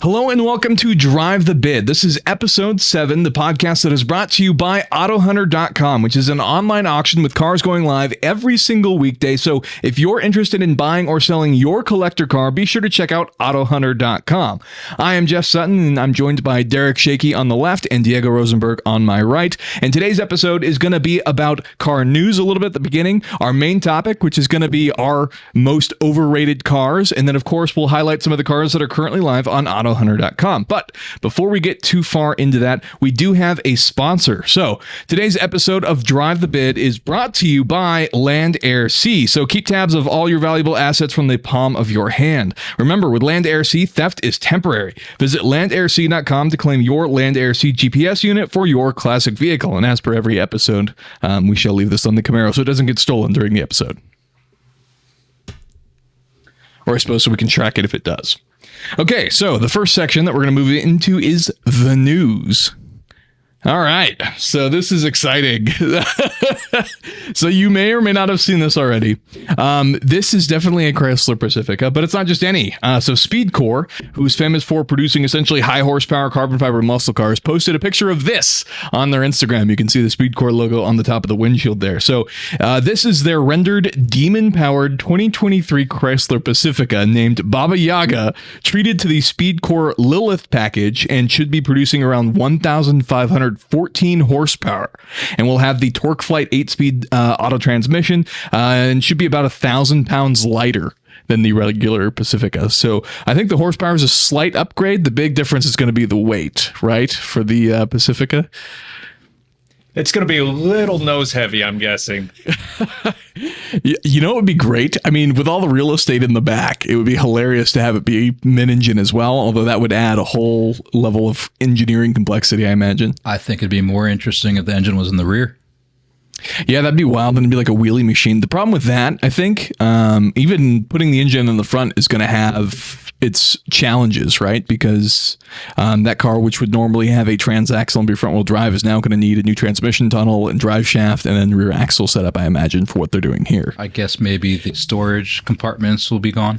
Hello and welcome to Drive the Bid. This is episode 7, the podcast that is brought to you by AutoHunter.com, which is an online auction with cars going live every single weekday. So if you're interested in buying or selling your collector car, be sure to check out AutoHunter.com. I am Jeff Sutton, and I'm joined by Derek Shiekhi on the left and Diego Rosenberg on my right. And today's episode is going to be about car news a little bit at the beginning, our main topic, which is going to be our most overrated cars. And then, of course, we'll highlight some of the cars that are currently live on AutoHunter.com. But before we get too far into that, we do have a sponsor. So today's episode of Drive the Bid is brought to you by LandAirSea. So keep tabs of all your valuable assets from the palm of your hand. Remember, with LandAirSea, theft is temporary. Visit LandAirSea.com to claim your LandAirSea GPS unit for your classic vehicle. And as per every episode, we shall leave this on the Camaro so it doesn't get stolen during the episode. Or I suppose so we can track it if it does. Okay, so the first section that we're going to move into is the news. All right, so this is exciting. So you may or may not have seen this already. This is definitely a Chrysler Pacifica, but it's not just any. So Speedcore, who's famous for producing essentially high horsepower carbon fiber muscle cars, posted a picture of this on their Instagram. You can see the Speedcore logo on the top of the windshield there. So this is their rendered Demon-powered 2023 Chrysler Pacifica named Baba Yaga, treated to the Speedcore Lilith package, and should be producing around 1,514 horsepower, and will have the TorqueFlite 8-speed auto transmission, and should be about 1,000 pounds lighter than the regular Pacifica. So I think the horsepower is a slight upgrade. The big difference is going to be the weight, right, for the Pacifica. It's going to be a little nose heavy, I'm guessing. You know, it would be great. I mean, with all the real estate in the back, it would be hilarious to have it be mid-engine as well, although that would add a whole level of engineering complexity, I imagine. I think it'd be more interesting if the engine was in the rear. Yeah, that'd be wild. Then it'd be like a wheelie machine. The problem with that, I think, even putting the engine in the front is going to have its challenges, right? Because that car, which would normally have a transaxle and be front-wheel drive, is now going to need a new transmission tunnel and drive shaft and then rear axle setup, I imagine, for what they're doing here. I guess maybe the storage compartments will be gone.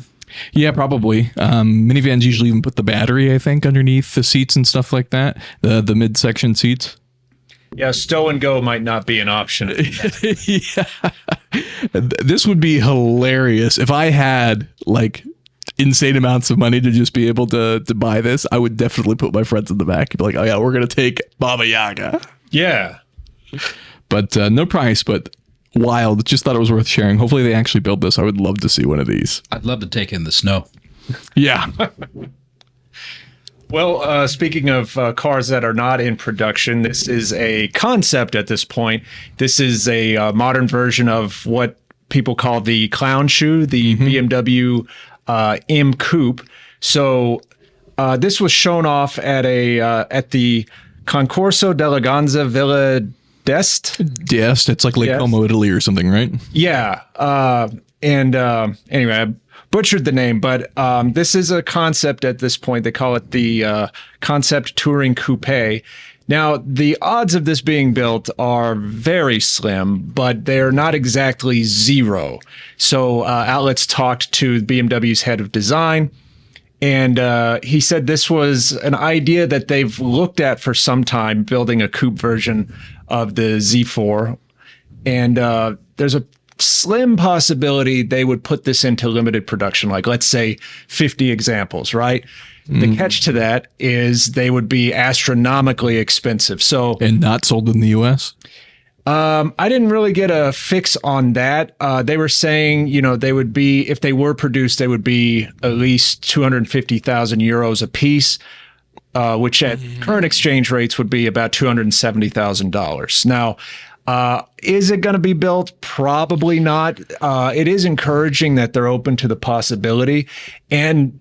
Yeah, probably. Minivans usually even put the battery, I think, underneath the seats and stuff like that, the midsection seats. Yeah, stow and go might not be an option. Yeah. This would be hilarious. If I had, like, insane amounts of money to just be able to buy this, I would definitely put my friends in the back. Be like, oh yeah, we're going to take Baba Yaga. Yeah. But no price, but wild. Just thought it was worth sharing. Hopefully they actually build this. I would love to see one of these. I'd love to take it in the snow. Yeah. Well, speaking of cars that are not in production, this is a concept at this point. This is a modern version of what people call the clown shoe, the BMW M Coupe. So this was shown off at the Concorso dell'Eleganza Villa d'Este. It's like Lake Como, Italy or something, right? Yeah. Anyway, I butchered the name, but this is a concept at this point. They call it the Concept Touring Coupe. Now, the odds of this being built are very slim, but they're not exactly zero. So outlets talked to BMW's head of design, and he said this was an idea that they've looked at for some time, building a coupe version of the Z4. And there's a slim possibility they would put this into limited production, like let's say 50 examples, right? The catch to that is they would be astronomically expensive. So, and not sold in the US? I didn't really get a fix on that. They were saying, you know, they would be, if they were produced, they would be at least 250,000 euros a piece, which at current exchange rates would be about $270,000. Now, is it going to be built? Probably not. It is encouraging that they're open to the possibility. And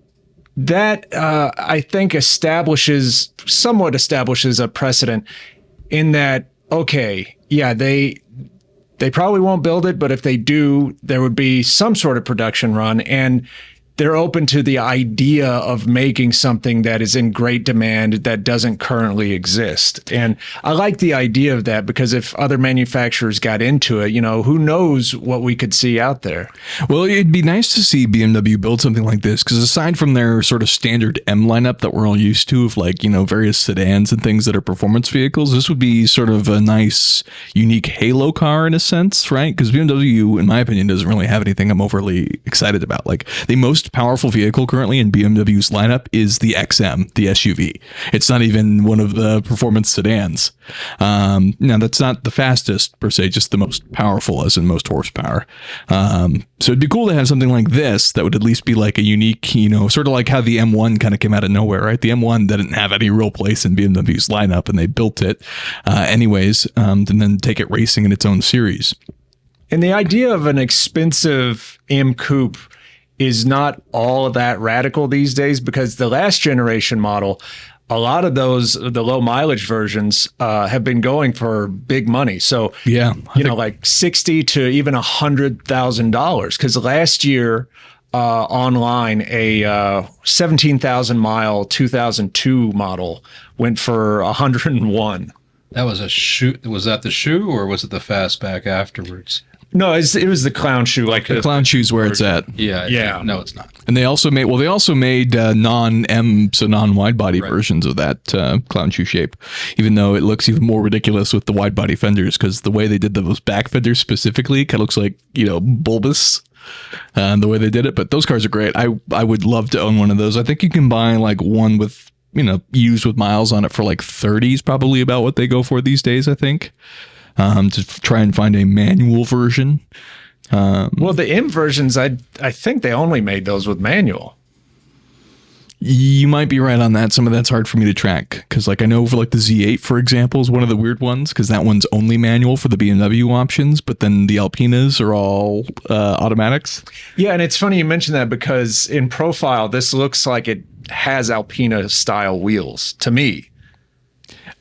that, I think, somewhat establishes a precedent in that, okay, yeah, they probably won't build it, but if they do, there would be some sort of production run. And they're open to the idea of making something that is in great demand that doesn't currently exist. And I like the idea of that, because if other manufacturers got into it, who knows what we could see out there. Well, it'd be nice to see BMW build something like this, because aside from their sort of standard M lineup that we're all used to of various sedans and things that are performance vehicles, this would be sort of a nice, unique halo car in a sense, right? Because BMW, in my opinion, doesn't really have anything I'm overly excited about. Like, the most powerful vehicle currently in BMW's lineup is the XM, the SUV. It's not even one of the performance sedans. Now, that's not the fastest per se, just the most powerful, as in most horsepower. So it'd be cool to have something like this that would at least be like a unique, sort of like how the M1 kind of came out of nowhere, right? The M1 didn't have any real place in BMW's lineup, and they built it anyways, and then take it racing in its own series. And the idea of an expensive M Coupe is not all that radical these days, because the last generation model, a lot of those, the low mileage versions, have been going for big money. So, yeah, like $60,000 to even $100,000. Because last year online, a 17,000 mile 2002 model went for 101. That was a shoe. Was that the shoe, or was it the fastback afterwards? No, it was the clown shoe. Like the clown shoe's where it's at. Yeah. No, it's not. And they also made non-M, so non-wide body versions of that clown shoe shape, even though it looks even more ridiculous with the wide body fenders, because the way they did those back fenders specifically kind of looks like, bulbous. The way they did it. But those cars are great. I would love to own one of those. I think you can buy like one with, used with miles on it for like 30s, probably about what they go for these days, I think. To try and find a manual version. Well, the M versions, I think they only made those with manual. You might be right on that. Some of that's hard for me to track, because I know for the Z8, for example, is one of the weird ones, because that one's only manual for the BMW options, but then the Alpinas are all automatics. Yeah, and it's funny you mention that, because in profile, this looks like it has Alpina style wheels to me.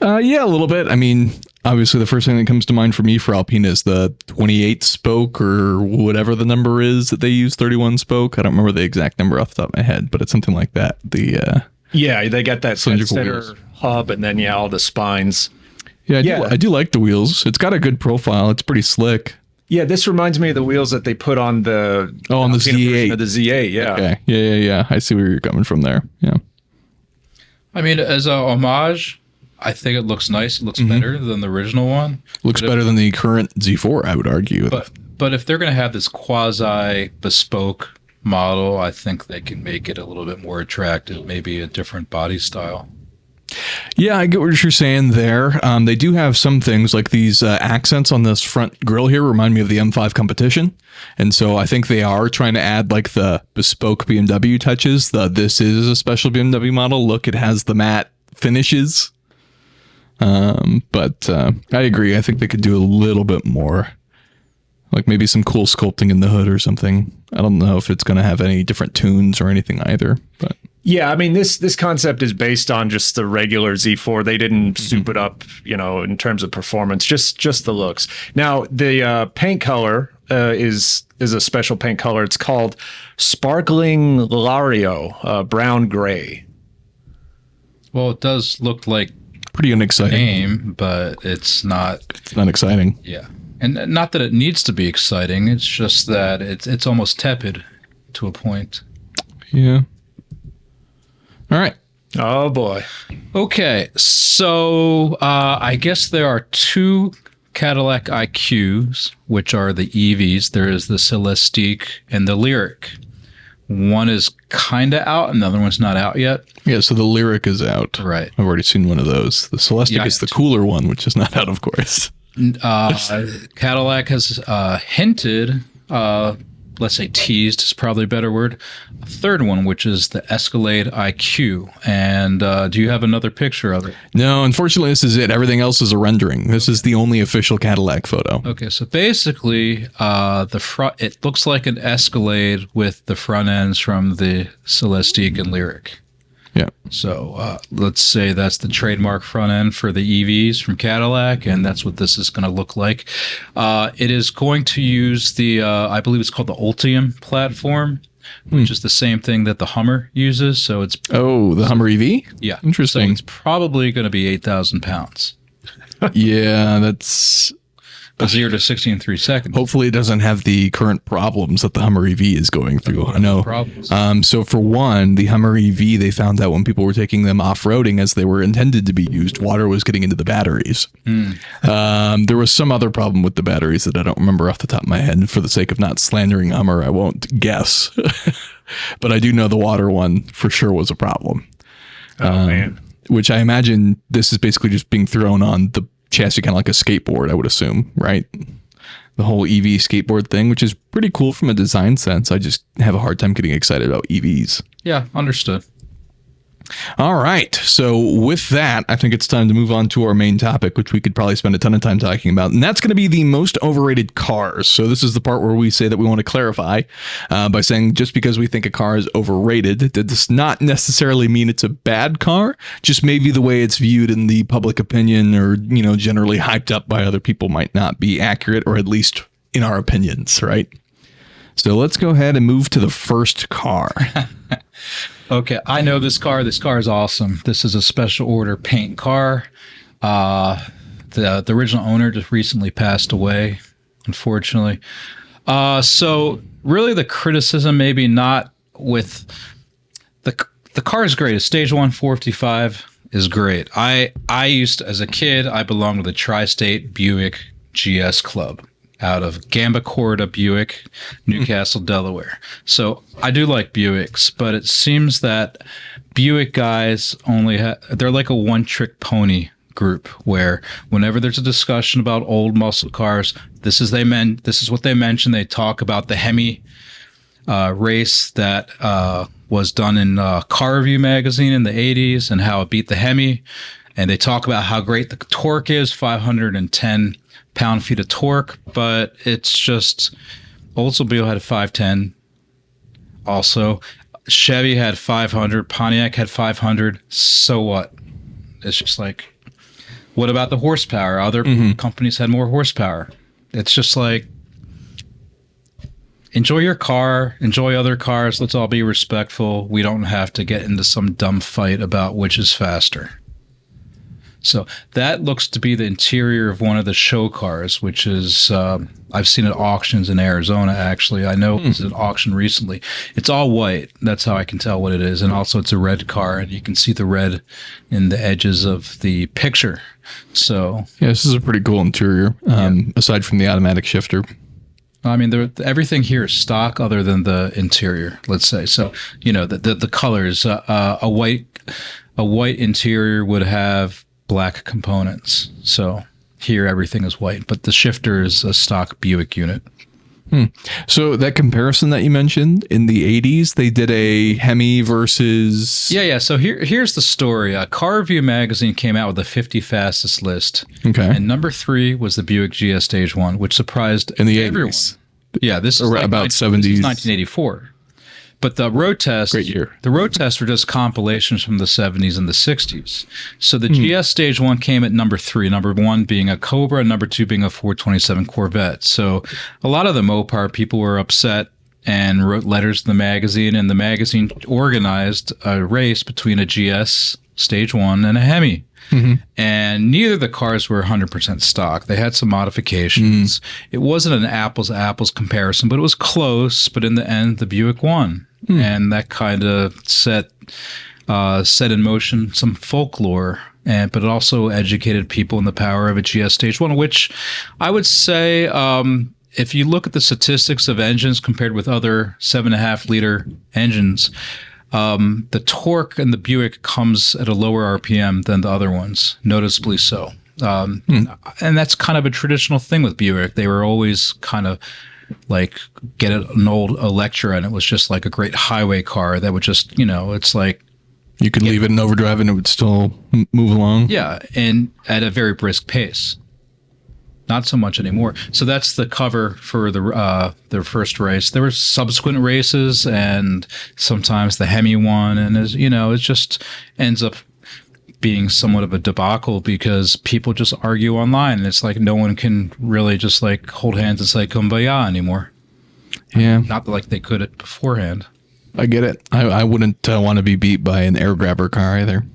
Yeah, a little bit. I mean, obviously the first thing that comes to mind for me for Alpina is the 28 spoke, or whatever the number is that they use, 31 spoke. I don't remember the exact number off the top of my head, but it's something like that. Yeah, they got that center wheels. hub, and then all the spines. Yeah, I do like the wheels. It's got a good profile. It's pretty slick. Yeah, this reminds me of the wheels that they put on the on the Z8. Of the Z8, yeah. Okay. Yeah. I see where you're coming from there. Yeah. I mean, as a homage, I think it looks nice. It looks better than the original one. Looks better than the current Z4, I would argue. But if they're going to have this quasi bespoke model, I think they can make it a little bit more attractive, maybe a different body style. Yeah, I get what you're saying there. They do have some things like these accents on this front grille here remind me of the M5 Competition. And so I think they are trying to add the bespoke BMW touches. This is a special BMW model. Look, it has the matte finishes. But I agree. I think they could do a little bit more. Maybe some cool sculpting in the hood or something. I don't know if it's going to have any different tunes or anything either. But yeah, I mean, this concept is based on just the regular Z4. They didn't soup it up, in terms of performance, just the looks. Now, the paint color is a special paint color. It's called Sparkling Lario, brown gray. Well, it does look like pretty unexciting name, but it's not. It's not exciting. Yeah. And not that it needs to be exciting. It's just that it's almost tepid to a point. Yeah. All right. Oh, boy. Okay. So I guess there are two Cadillac IQs, which are the EVs. There is the Celestiq and the Lyriq. One is kind of out, and the other one's not out yet. Yeah, so the Lyriq is out. Right. I've already seen one of those. The Celestiq is the cooler one, which is not out, of course. Cadillac has hinted, let's say teased is probably a better word, a third one, which is the Escalade IQ. And do you have another picture of it? No, unfortunately, this is it. Everything else is a rendering. This is the only official Cadillac photo. Okay, so basically, the front, it looks like an Escalade with the front ends from the Celestiq and Lyriq. Yeah. So let's say that's the trademark front end for the EVs from Cadillac, and that's what this is going to look like. It is going to use the, I believe it's called the Ultium platform, which is the same thing that the Hummer uses. So it's the Hummer EV? yeah, Interesting. So it's probably going to be 8,000 pounds. Yeah, that's... A 0 to 60 in 3 seconds. Hopefully it doesn't have the current problems that the Hummer EV is going through. I know. So for one, the Hummer EV, they found out when people were taking them off-roading as they were intended to be used, water was getting into the batteries. There was some other problem with the batteries that I don't remember off the top of my head. For the sake of not slandering Hummer, I won't guess. But I do know the water one for sure was a problem. Oh, man. Which I imagine this is basically just being thrown on the chassis, kind of like a skateboard, I would assume, right? The whole EV skateboard thing, which is pretty cool from a design sense. I just have a hard time getting excited about EVs. Yeah, understood. All right. So with that, I think it's time to move on to our main topic, which we could probably spend a ton of time talking about. And that's going to be the most overrated cars. So this is the part where we say that we want to clarify by saying just because we think a car is overrated, that does not necessarily mean it's a bad car. Just maybe the way it's viewed in the public opinion or, you know, generally hyped up by other people might not be accurate, or at least in our opinions, right? So let's go ahead and move to the first car. Okay, I know this car. This car is awesome. This is a special order paint car. The original owner just recently passed away, unfortunately. So really the criticism maybe not with the car is great. A Stage 1 455 is great. I used to, as a kid, I belonged to the Tri-State Buick GS Club out of Gambacorda Buick, Newcastle, Delaware. So I do like Buicks, but it seems that Buick guys they're like a one-trick pony group where whenever there's a discussion about old muscle cars, this is what they mention. They talk about the Hemi race that was done in Car Review magazine in the 80s and how it beat the Hemi. And they talk about how great the torque is, 510 pound-feet of torque, but it's just Oldsmobile had 510 also. Chevy had 500, Pontiac had 500. So what? It's just like, what about the horsepower? Other companies had more horsepower. It's just like, enjoy your car, enjoy other cars. Let's all be respectful. We don't have to get into some dumb fight about which is faster. So that looks to be the interior of one of the show cars, which is, I've seen at auctions in Arizona, actually. I know it was at auction recently. It's all white. That's how I can tell what it is. And also it's a red car, and you can see the red in the edges of the picture. So yeah, this is a pretty cool interior, aside from the automatic shifter. I mean, everything here is stock other than the interior, let's say. So, you know, the colors, a white interior would have black components. So here everything is white, but the shifter is a stock Buick unit. So that comparison that you mentioned in the 80s, they did a Hemi versus... Yeah. So here's the story. Car Review magazine came out with the 50 fastest list. Okay. And number 3 was the Buick GS Stage 1, which surprised in the everyone. 80s. Yeah, this is like about 70s. This is 1984. But the road tests, great year. The road tests were just compilations from the 70s and the 60s. So the GS Stage 1 came at number 3, number 1 being a Cobra, and number 2 being a 427 Corvette. So a lot of the Mopar people were upset and wrote letters to the magazine, and the magazine organized a race between a GS Stage 1 and a Hemi. And neither of the cars were 100% stock. They had some modifications. It wasn't an apples-to-apples comparison, but it was close. But in the end, the Buick won. And that kind of set in motion some folklore, but it also educated people in the power of a GS Stage 1, which I would say, if you look at the statistics of engines compared with other 7.5-liter engines, the torque in the Buick comes at a lower RPM than the other ones, noticeably so. And that's kind of a traditional thing with Buick. They were always kind of like get an old Electra, and it was just like a great highway car that would just, you know, it's like you could leave it in overdrive and it would still move along. Yeah, and at a very brisk pace. Not so much anymore. So that's the cover for their first race. There were subsequent races, and sometimes the Hemi won, and as you know, it just ends up being somewhat of a debacle because people just argue online, and it's like no one can really just like hold hands and say kumbaya anymore. Yeah, not like they could beforehand. I get it. I wouldn't want to be beat by an air grabber car either.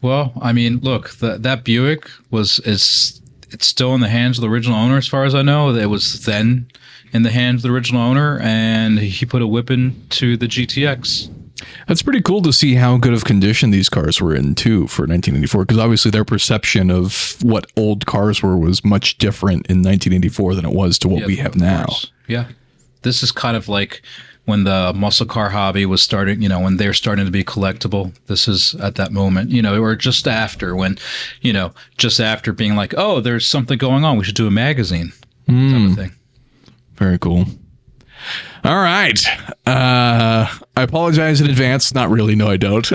Well, I mean, look, that Buick it's still in the hands of the original owner, as far as I know. It was then in the hands of the original owner, and he put a whipping to the GTX. That's pretty cool to see how good of condition these cars were in, too, for 1984, because obviously their perception of what old cars were was much different in 1984 than it was to what we have now. Yeah. This is kind of like when the muscle car hobby was starting, when they're starting to be collectible. This is at that moment, or just after just after being like, oh, there's something going on. We should do a magazine type of thing. Very cool. All right. I apologize in advance. Not really. No, I don't.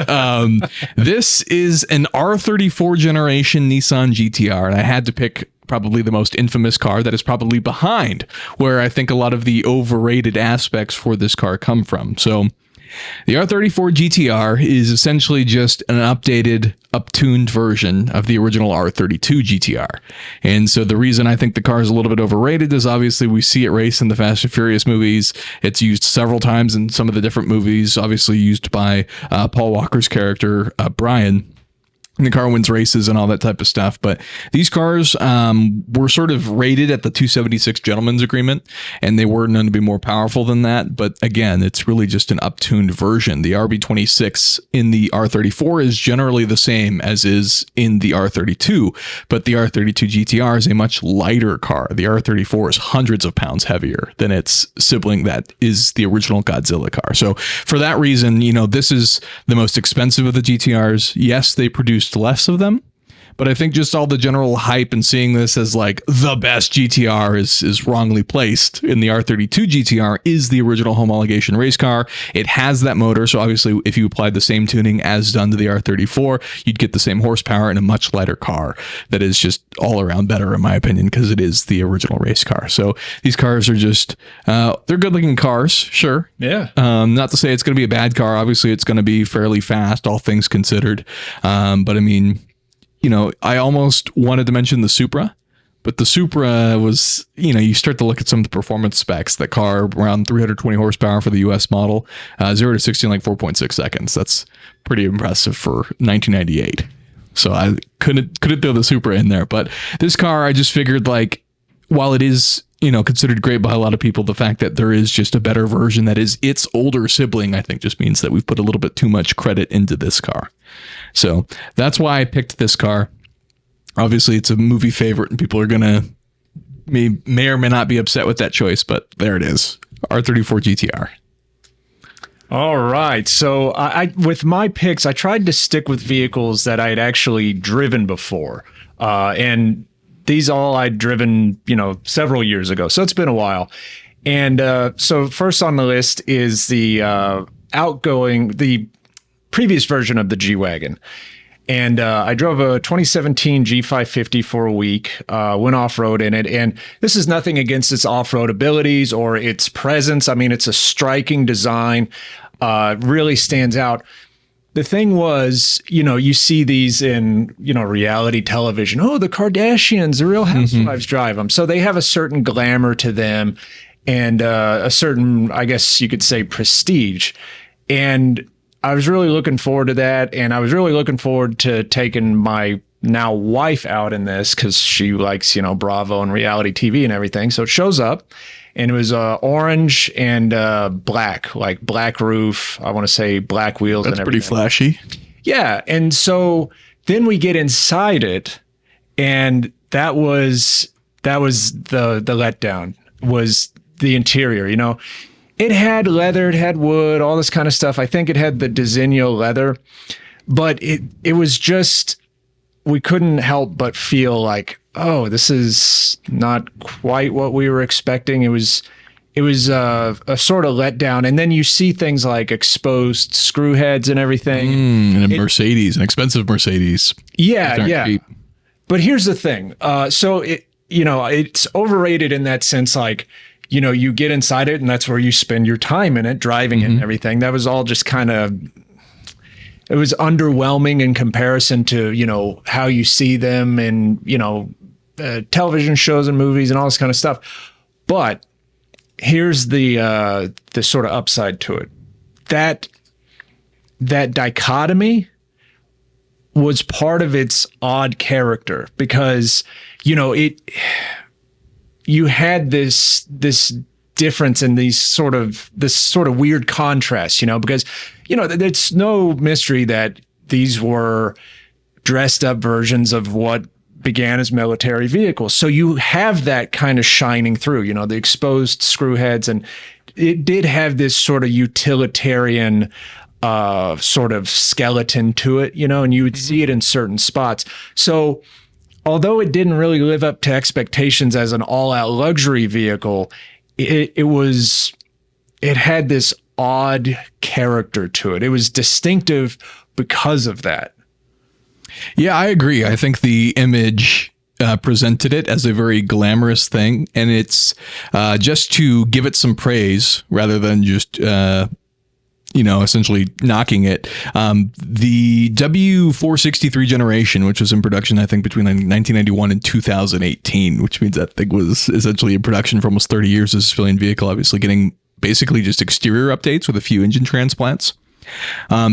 This is an R34 generation Nissan GTR, and I had to pick probably the most infamous car that is probably behind where I think a lot of the overrated aspects for this car come from. So the R34 GTR is essentially just an updated, up-tuned version of the original R32 GTR. And so the reason I think the car is a little bit overrated is obviously we see it race in the Fast and Furious movies. It's used several times in some of the different movies, obviously used by Paul Walker's character, Brian. And the car wins races and all that type of stuff. But these cars were sort of rated at the 276 Gentleman's Agreement, and they were known to be more powerful than that. But again, it's really just an uptuned version. The RB26 in the R34 is generally the same as is in the R32, but the R32 GTR is a much lighter car. The R34 is hundreds of pounds heavier than its sibling that is the original Godzilla car. So for that reason, this is the most expensive of the GTRs. Yes, they produced less of them, but I think just all the general hype and seeing this as like the best GTR is wrongly placed. In the R32 GTR is the original homologation race car. It has that motor, so obviously if you applied the same tuning as done to the R34, you'd get the same horsepower in a much lighter car that is just all around better in my opinion, because it is the original race car. So these cars are just they're good looking cars, sure. Yeah. Not to say it's going to be a bad car. Obviously it's going to be fairly fast, all things considered. But I mean, I almost wanted to mention the Supra, but the Supra was, you start to look at some of the performance specs. That car around 320 horsepower for the US model, 0 to 60 in like 4.6 seconds. That's pretty impressive for 1998. So I couldn't throw the Supra in there. But this car, I just figured like, while it is, considered great by a lot of people, the fact that there is just a better version that is its older sibling, I think just means that we've put a little bit too much credit into this car. So that's why I picked this car. Obviously, it's a movie favorite, and people are going to may or may not be upset with that choice, but there it is. R34 GTR. All right. So I with my picks, I tried to stick with vehicles that I had actually driven before. And these all I'd driven, several years ago. So it's been a while. And so first on the list is the previous version of the G-Wagon. And I drove a 2017 G550 for a week, went off-road in it. And this is nothing against its off-road abilities or its presence. I mean, it's a striking design, really stands out. The thing was, you see these in, reality television. Oh, the Kardashians, the Real Housewives drive them. So they have a certain glamour to them and a certain, I guess you could say, prestige. And I was really looking forward to that. And I was really looking forward to taking my now wife out in this because she likes, Bravo and reality TV and everything. So it shows up. And it was orange and black, like black roof. I want to say black wheels. That's and everything. pretty flashy. Yeah. And so then we get inside it, and that was the letdown, was the interior. It had leather, it had wood, all this kind of stuff. I think it had the Designo leather, but it was just, we couldn't help but feel like, oh, this is not quite what we were expecting. It was a sort of letdown. And then you see things like exposed screw heads and everything. And a Mercedes, an expensive Mercedes. Yeah. Cheap. But here's the thing. So it's overrated in that sense. Like, you get inside it and that's where you spend your time in it, driving it and everything. That was all just kind of, it was underwhelming in comparison to, how you see them in, television shows and movies and all this kind of stuff. But here's the sort of upside to it. that dichotomy was part of its odd character, because, you know, you had this difference in this sort of weird contrast, you know, because, you know, it's no mystery that these were dressed up versions of what began as military vehicles. So you have that kind of shining through, you know, the exposed screw heads, and it did have this sort of utilitarian sort of skeleton to it, you know, and you would see it in certain spots. So although it didn't really live up to expectations as an all-out luxury vehicle, it had this odd character to it. It was distinctive because of that. Yeah, I agree. I think the image presented it as a very glamorous thing, and it's just to give it some praise rather than just essentially knocking it. The W463 generation, which was in production, I think, between 1991 and 2018, which means that thing was essentially in production for almost 30 years as a civilian vehicle, obviously getting basically just exterior updates with a few engine transplants.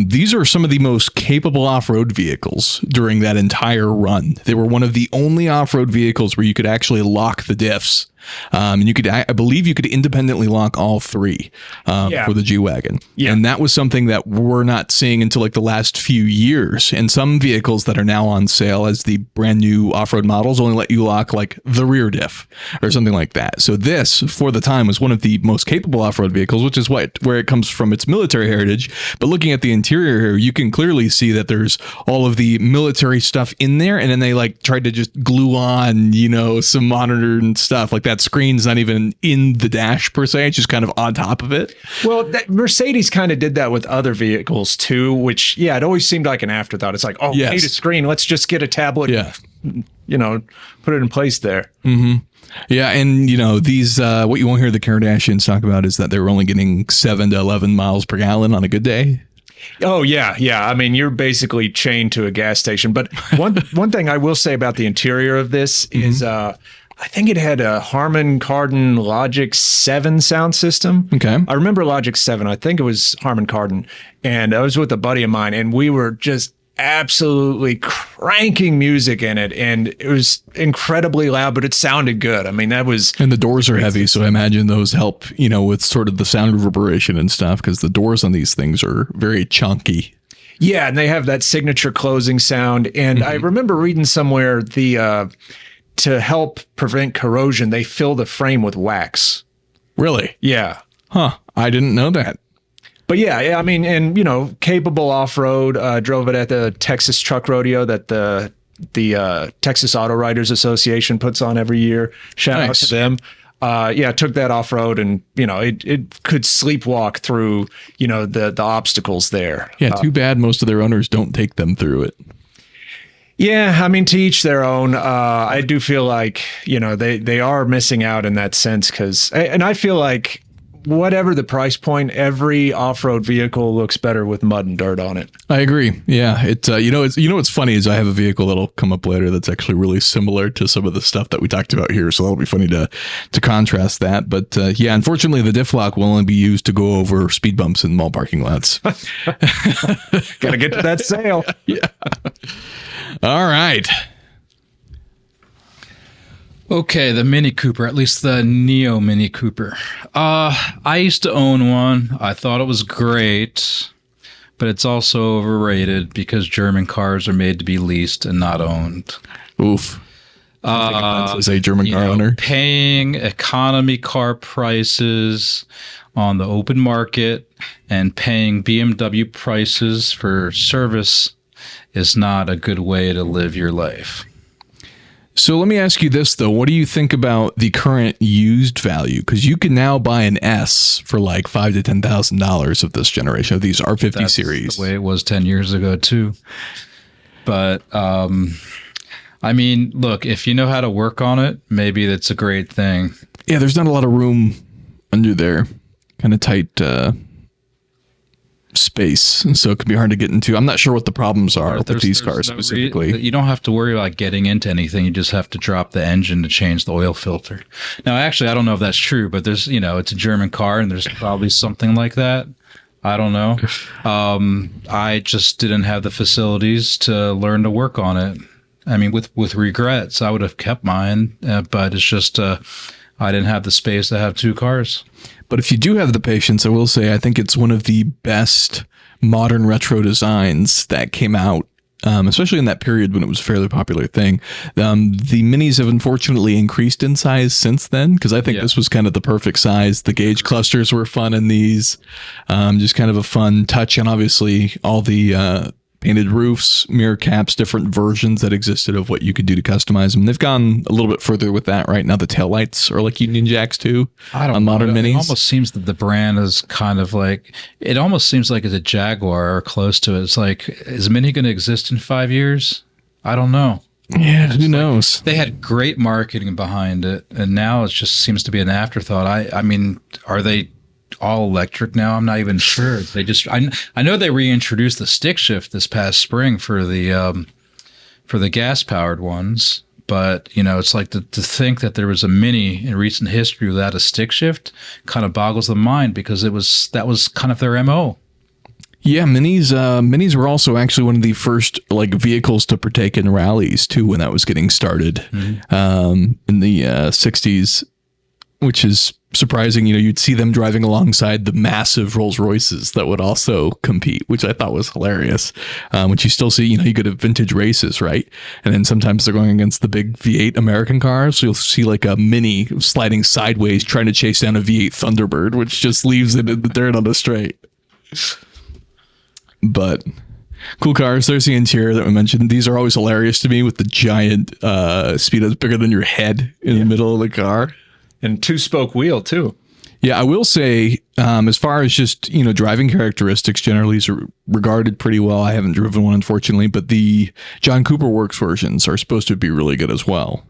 These are some of the most capable off-road vehicles during that entire run. They were one of the only off-road vehicles where you could actually lock the diffs. And you could, I believe you could independently lock all three for the G-Wagon. Yeah. And that was something that we're not seeing until like the last few years. And some vehicles that are now on sale as the brand new off-road models only let you lock like the rear diff or something like that. So this, for the time, was one of the most capable off-road vehicles, which is where it comes from its military heritage. But looking at the interior here, you can clearly see that there's all of the military stuff in there. And then they like tried to just glue on, some modern stuff like that. Screen's not even in the dash per se, it's just kind of on top of it. Well, Mercedes kind of did that with other vehicles too, which it always seemed like an afterthought. It's like, we need a screen, let's just get a tablet, put it in place there. Mm-hmm. Yeah, and these what you won't hear the Kardashians talk about is that they were only getting 7 to 11 miles per gallon on a good day. Oh, yeah. I mean, you're basically chained to a gas station. But one thing I will say about the interior of this is I think it had a Harman Kardon Logic 7 sound system. Okay. I remember Logic 7. I think it was Harman Kardon. And I was with a buddy of mine, and we were just absolutely cranking music in it. And it was incredibly loud, but it sounded good. I mean, that was... And the doors are heavy, so I imagine those help, with sort of the sound reverberation and stuff, because the doors on these things are very chunky. Yeah, and they have that signature closing sound. And I remember reading somewhere to help prevent corrosion, they fill the frame with wax. Really? Yeah. Huh. I didn't know that. But yeah, I mean, and, capable off-road, drove it at the Texas Truck Rodeo that the Texas Auto Writers Association puts on every year. Shout out to them. Took that off-road, and, it could sleepwalk through, the obstacles there. Yeah, too bad most of their owners don't take them through it. Yeah, I mean, to each their own. I do feel like, they are missing out in that sense, and I feel like whatever the price point, every off-road vehicle looks better with mud and dirt on it. I agree. Yeah, it's what's funny is I have a vehicle that'll come up later that's actually really similar to some of the stuff that we talked about here, so that'll be funny to contrast that. But unfortunately, the diff lock will only be used to go over speed bumps in mall parking lots. Gotta get to that sale. Yeah. All right. Okay, the Mini Cooper, at least the Neo Mini Cooper. I used to own one. I thought it was great, but it's also overrated because German cars are made to be leased and not owned. Oof. As a German car owner, paying economy car prices on the open market and paying BMW prices for service is not a good way to live your life. So let me ask you this, though. What do you think about the current used value? Because you can now buy an S for like $5,000 to $10,000 of this generation of these R50 series. That's the way it was 10 years ago, too. But, I mean, look, if you know how to work on it, maybe that's a great thing. Yeah, there's not a lot of room under there. Kind of tight space, and so it can be hard to get into. I'm not sure what the problems are with these cars specifically. You don't have to worry about getting into anything. You just have to drop the engine to change the oil filter. Now, actually, I don't know if that's true, but there's, it's a German car, and there's probably something like that. I don't know. I just didn't have the facilities to learn to work on it. I mean, with regrets, I would have kept mine, but it's just I didn't have the space to have two cars. But if you do have the patience, I will say I think it's one of the best modern retro designs that came out, especially in that period when it was a fairly popular thing. The Minis have unfortunately increased in size since then, because I think this was kind of the perfect size. The gauge clusters were fun in these, just kind of a fun touch, and obviously all the painted roofs, mirror caps, different versions that existed of what you could do to customize them. They've gone a little bit further with that right now. The taillights are like Union Jacks too on modern Minis. It almost seems that the brand is kind of like, it almost seems like it's a Jaguar or close to it. It's like, is Mini going to exist in 5 years? I don't know. Yeah, who knows? They had great marketing behind it, and now it just seems to be an afterthought. I mean, are they all electric now? I'm not even sure. They just I know they reintroduced the stick shift this past spring for the gas powered ones, but it's like to think that there was a Mini in recent history without a stick shift kind of boggles the mind, because that was kind of their MO. Yeah, Minis were also actually one of the first vehicles to partake in rallies too when that was getting started in the 60s, which is surprising. You'd see them driving alongside the massive Rolls Royces that would also compete, which I thought was hilarious. Which you still see, you go to vintage races, right? And then sometimes they're going against the big V8 American cars. So you'll see like a Mini sliding sideways trying to chase down a V8 Thunderbird, which just leaves it in the dirt on the straight. But cool cars. There's the interior that we mentioned. These are always hilarious to me with the giant speedos bigger than your head in the middle of the car. And two-spoke wheel, too. Yeah, I will say, as far as just, driving characteristics, generally is regarded pretty well. I haven't driven one, unfortunately, but the John Cooper Works versions are supposed to be really good as well,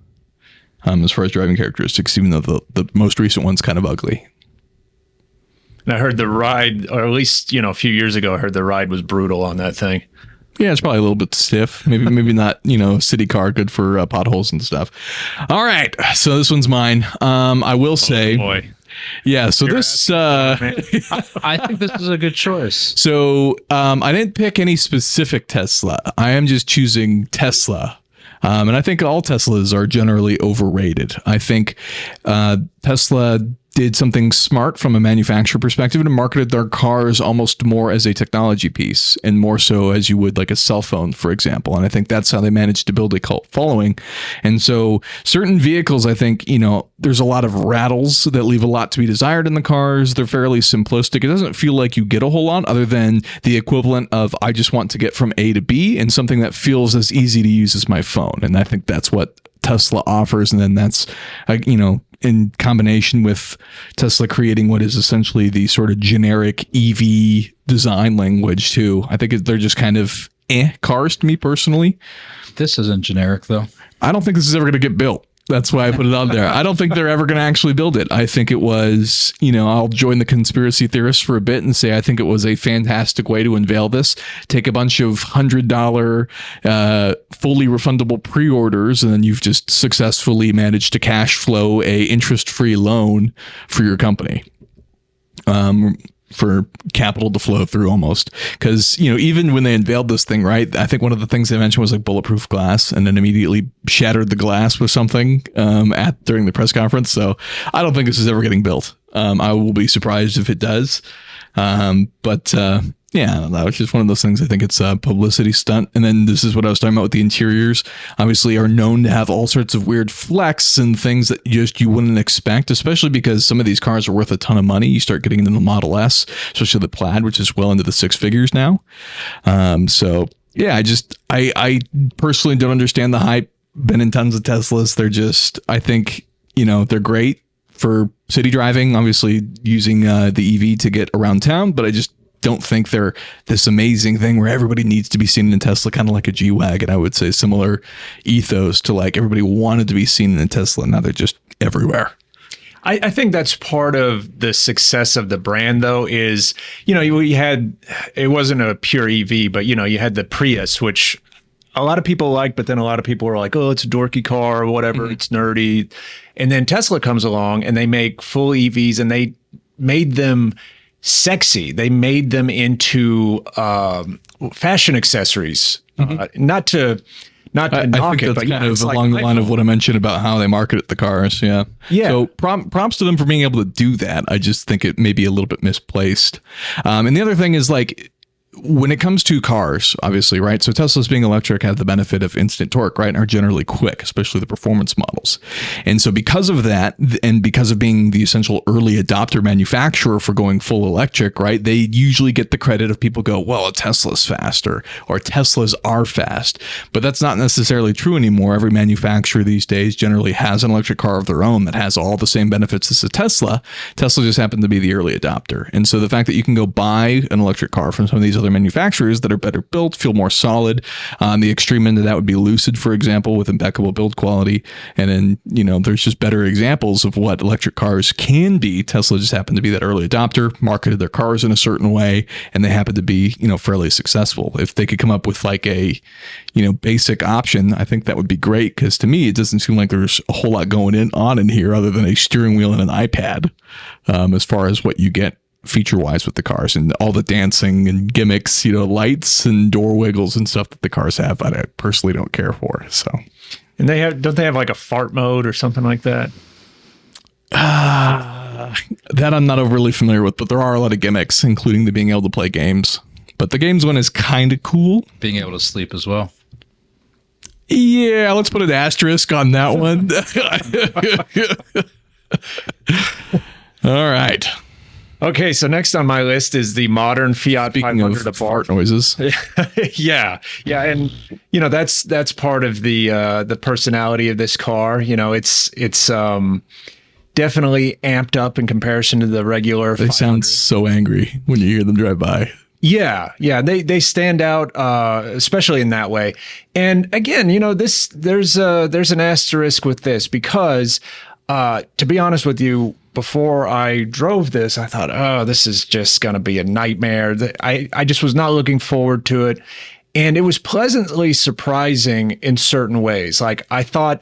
as far as driving characteristics, even though the most recent one's kind of ugly. And I heard the ride, or at least, a few years ago, I heard the ride was brutal on that thing. Yeah, it's probably a little bit stiff. Maybe not, city car, good for potholes and stuff. All right, so this one's mine. I will say, boy. Yeah, so this I think this is a good choice. So I didn't pick any specific Tesla. I am just choosing Tesla. And I think all Teslas are generally overrated. I think Tesla did something smart from a manufacturer perspective and marketed their cars almost more as a technology piece and more so as you would like a cell phone, for example. And I think that's how they managed to build a cult following. And so certain vehicles, I think, there's a lot of rattles that leave a lot to be desired in the cars. They're fairly simplistic. It doesn't feel like you get a whole lot other than the equivalent of I just want to get from A to B and something that feels as easy to use as my phone. And I think that's what Tesla offers. And then that's, in combination with Tesla creating what is essentially the sort of generic EV design language too. I think they're just kind of cars to me personally. This isn't generic though. I don't think this is ever going to get built. That's why I put it on there. I don't think they're ever going to actually build it. I think it was, I'll join the conspiracy theorists for a bit and say I think it was a fantastic way to unveil this. Take a bunch of $100 fully refundable pre-orders, and then you've just successfully managed to cash flow a interest-free loan for your company. For capital to flow through almost. Because, even when they unveiled this thing, right, I think one of the things they mentioned was like bulletproof glass and then immediately shattered the glass with something during the press conference. So I don't think this is ever getting built. I will be surprised if it does. Yeah, that was just one of those things. I think it's a publicity stunt. And then this is what I was talking about with the interiors. Obviously are known to have all sorts of weird flex and things that you wouldn't expect, especially because some of these cars are worth a ton of money. You start getting into the Model S, especially the Plaid, which is well into the six figures now. So yeah, I personally don't understand the hype. Been in tons of Teslas. They're just, I think, they're great for city driving, obviously using the EV to get around town, but I just don't think they're this amazing thing where everybody needs to be seen in a Tesla, kind of like a G-Wagon. I would say similar ethos to like everybody wanted to be seen in a Tesla. Now they're just everywhere. I think that's part of the success of the brand, though, is, we had, it wasn't a pure EV, but, you had the Prius, which a lot of people like, but then a lot of people were like, oh, it's a dorky car or whatever. It's nerdy. And then Tesla comes along and they make full EVs and they made them sexy. They made them into fashion accessories. Not to knock I it, think that's but kind of it's along the line of iPhone. what I mentioned about how they marketed the cars. Yeah. Yeah. So props to them for being able to do that. I just think it may be a little bit misplaced. And the other thing is like, when it comes to cars, obviously, right? So Teslas being electric have the benefit of instant torque, right? And are generally quick, especially the performance models. And so because of that, and because of being the essential early adopter manufacturer for going full electric, right? They usually get the credit of people go, well, a Tesla's faster or Teslas are fast. But that's not necessarily true anymore. Every manufacturer these days generally has an electric car of their own that has all the same benefits as a Tesla. Tesla just happened to be the early adopter. And so the fact that you can go buy an electric car from some of these other manufacturers that are better built, feel more solid. The extreme end of that would be Lucid, for example, with impeccable build quality. And then, there's just better examples of what electric cars can be. Tesla just happened to be that early adopter, marketed their cars in a certain way, and they happen to be, fairly successful. If they could come up with like a, basic option, I think that would be great, because to me, it doesn't seem like there's a whole lot going on in here other than a steering wheel and an iPad, as far as what you get feature wise with the cars and all the dancing and gimmicks, lights and door wiggles and stuff that the cars have. I personally don't care for. So, And don't they have like a fart mode or something like that? That I'm not overly familiar with, but there are a lot of gimmicks, including the being able to play games. But the games one is kind of cool. Being able to sleep as well. Yeah, let's put an asterisk on that one. All right. Okay, so next on my list is the modern Fiat Speaking 500 of fart noises. yeah, and that's part of the personality of this car. It's definitely amped up in comparison to the regular. They 500. sound so angry when you hear them drive by. Yeah, they stand out, especially in that way. And again, there's an asterisk with this because, to be honest with you, before I drove this, I thought, oh, this is just going to be a nightmare. I just was not looking forward to it. And it was pleasantly surprising in certain ways. Like I thought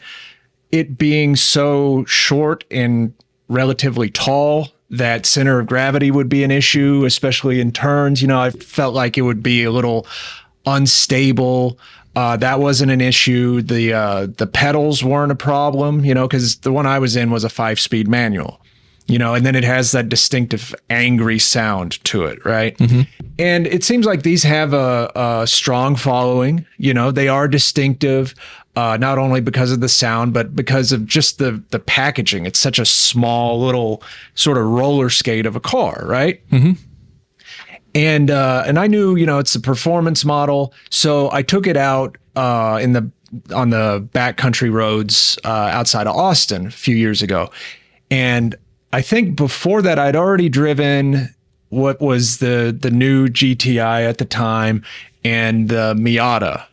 it being so short and relatively tall, that center of gravity would be an issue, especially in turns. I felt like it would be a little unstable. That wasn't an issue. The pedals weren't a problem, because the one I was in was a 5-speed manual. And then it has that distinctive angry sound to it, right? Mm-hmm. And it seems like these have a strong following. They are distinctive, not only because of the sound, but because of just the packaging. It's such a small little sort of roller skate of a car, right? Mm-hmm. And I knew, it's a performance model, so I took it out on the backcountry roads outside of Austin a few years ago, and I think before that, I'd already driven what was the new GTI at the time and the Miata.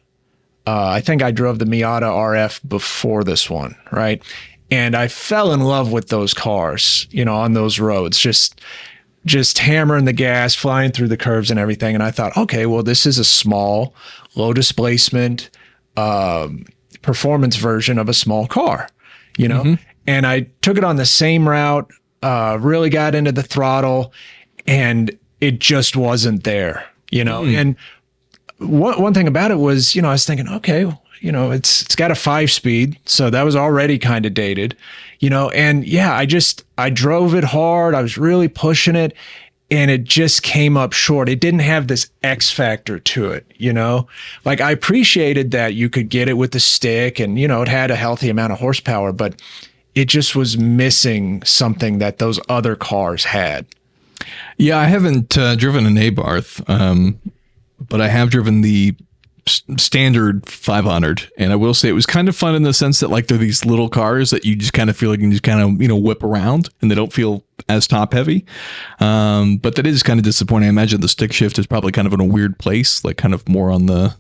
I think I drove the Miata RF before this one, right? And I fell in love with those cars, on those roads, just hammering the gas, flying through the curves and everything. And I thought, okay, well, this is a small, low displacement performance version of a small car, Mm-hmm. And I took it on the same route. Really got into the throttle, and it just wasn't there, And one thing about it was, I was thinking, okay, it's got a 5-speed, so that was already kind of dated, And yeah, I drove it hard. I was really pushing it, and it just came up short. It didn't have this X factor to it, Like I appreciated that you could get it with the stick, and it had a healthy amount of horsepower, but it just was missing something that those other cars had. Yeah, I haven't driven an Abarth, but I have driven the standard 500, and I will say it was kind of fun in the sense that like they're these little cars that you just kind of feel like you can just kind of whip around, and they don't feel as top heavy. But that is kind of disappointing. I imagine the stick shift is probably kind of in a weird place, like kind of more on the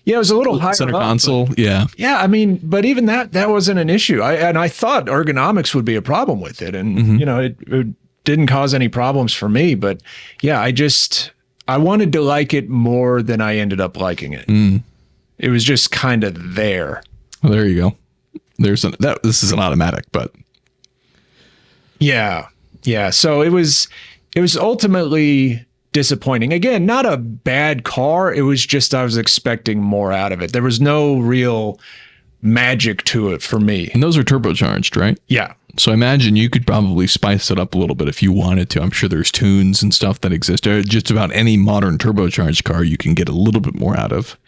Yeah, it was a little higher center up, console. but, yeah. I mean, but even that wasn't an issue. I thought ergonomics would be a problem with it, and Mm-hmm. it didn't cause any problems for me. But yeah, I wanted to like it more than I ended up liking it. It was just kind of there. Well, there you go. This is an automatic, but yeah. So it was it was ultimately disappointing. Again, not a bad car. It was just I was expecting more out of it. There was no real magic to it for me. And those are turbocharged, right? Yeah. So I imagine you could probably spice it up a little bit if you wanted to. I'm sure there's tunes and stuff that exist. Just about any modern turbocharged car you can get a little bit more out of.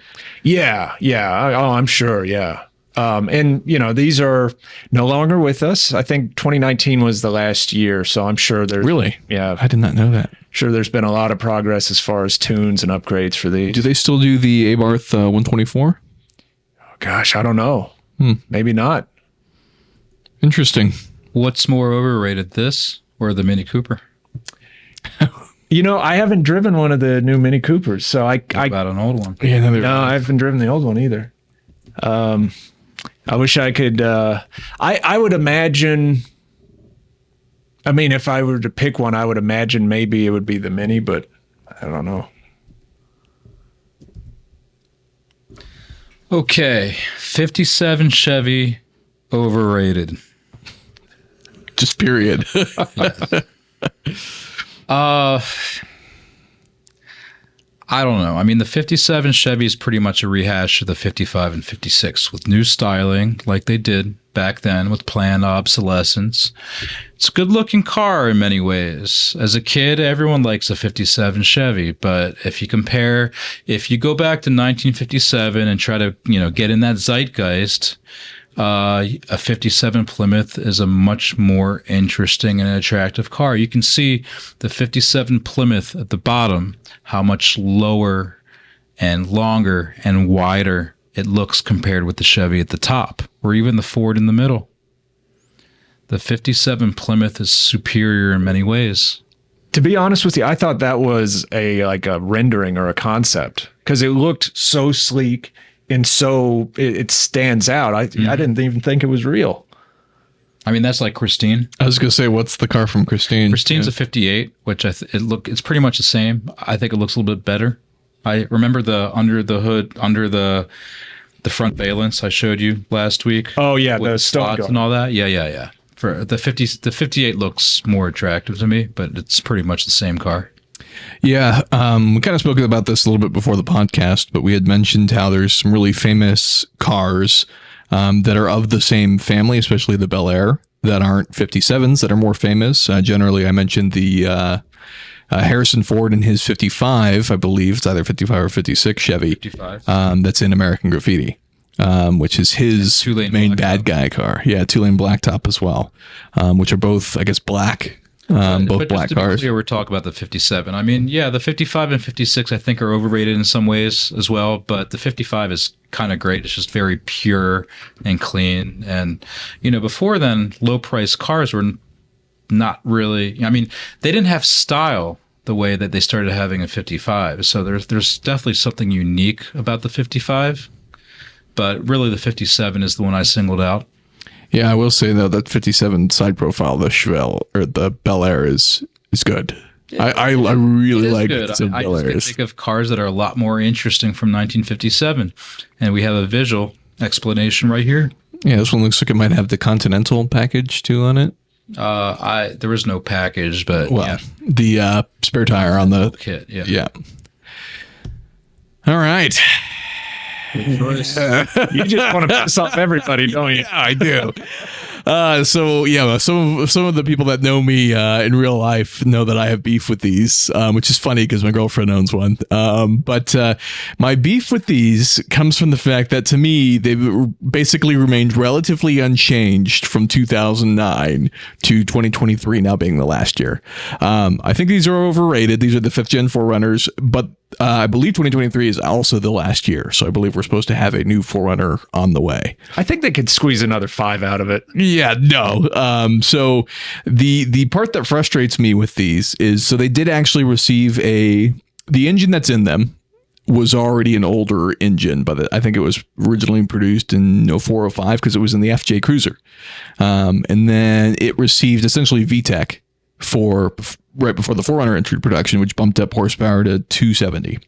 Yeah. Oh, I'm sure. Yeah. And these are no longer with us. I think 2019 was the last year. So I'm sure there's Really? Yeah. I did not know that. Sure. There's been a lot of progress as far as tunes and upgrades for these. Do they still do the Abarth 124? Gosh, I don't know. Maybe not. Interesting. What's more overrated, this or the Mini Cooper? I haven't driven one of the new Mini Coopers, so I About an old one. Yeah, no, I haven't driven the old one either. I wish I could. I would imagine. I mean, if I were to pick one, I would imagine maybe it would be the Mini, but I don't know. Okay, 57 Chevy, overrated. Just period. I don't know. I mean, the 57 Chevy is pretty much a rehash of the 55 and 56 with new styling like they did back then with planned obsolescence. It's a good looking car in many ways. As a kid, everyone likes a 57 Chevy, but if you go back to 1957 and try to, get in that zeitgeist, a 57 Plymouth is a much more interesting and attractive car. You can see the 57 Plymouth at the bottom, how much lower and longer and wider it looks compared with the Chevy at the top, or even the Ford in the middle. The 57 Plymouth is superior in many ways. To be honest with you, I thought that was a rendering or a concept because it looked so sleek. And so it stands out. I didn't even think it was real. I mean, that's like Christine. I was going to say, what's the car from Christine? Christine's a 58, which it's pretty much the same. I think it looks a little bit better. I remember the under the hood, under the front valence I showed you last week. Oh yeah, with the slots and all that. Yeah. For the 58 looks more attractive to me, but it's pretty much the same car. Yeah, we kind of spoke about this a little bit before the podcast, but we had mentioned how there's some really famous cars that are of the same family, especially the Bel Air, that aren't 57s, that are more famous. Generally, I mentioned the Harrison Ford and his 55, I believe, it's either 55 or 56 Chevy, 55. That's in American Graffiti, which is his main bad guy car. Yeah, two-lane blacktop as well, which are both, I guess, black. Both but black just to be cars. clear, we're talking about the 57. I mean, yeah, the 55 and 56 I think are overrated in some ways as well, but the 55 is kind of great. It's just very pure and clean. And, before then, low-priced cars were not really, I mean, they didn't have style the way that they started having a 55. So there's definitely something unique about the 55, but really the 57 is the one I singled out. Yeah, I will say though that 57 side profile, the Chevelle or the Bel Air is good. I really like some I Bel just can Airs. think of cars that are a lot more interesting from 1957, and we have a visual explanation right here. Yeah, this one looks like it might have the Continental package too on it. There was no package, but the spare tire on the kit. Yeah. All right. You just want to piss off everybody, don't you? Yeah, I do. So some of the people that know me in real life know that I have beef with these, which is funny because my girlfriend owns one. But my beef with these comes from the fact that to me they've basically remained relatively unchanged from 2009 to 2023, now being the last year. I think these are overrated. These are the 5th gen 4Runners, but I believe 2023 is also the last year, so I believe we're supposed to have a new 4Runner on the way. I think they could squeeze another 5 out of it. Yeah, no. So the part that frustrates me with these is, so they did actually receive the engine that's in them was already an older engine, but I think it was originally produced in 04, 05 because it was in the FJ Cruiser. And then it received essentially VTEC right before the 4Runner entered production, which bumped up horsepower to 270.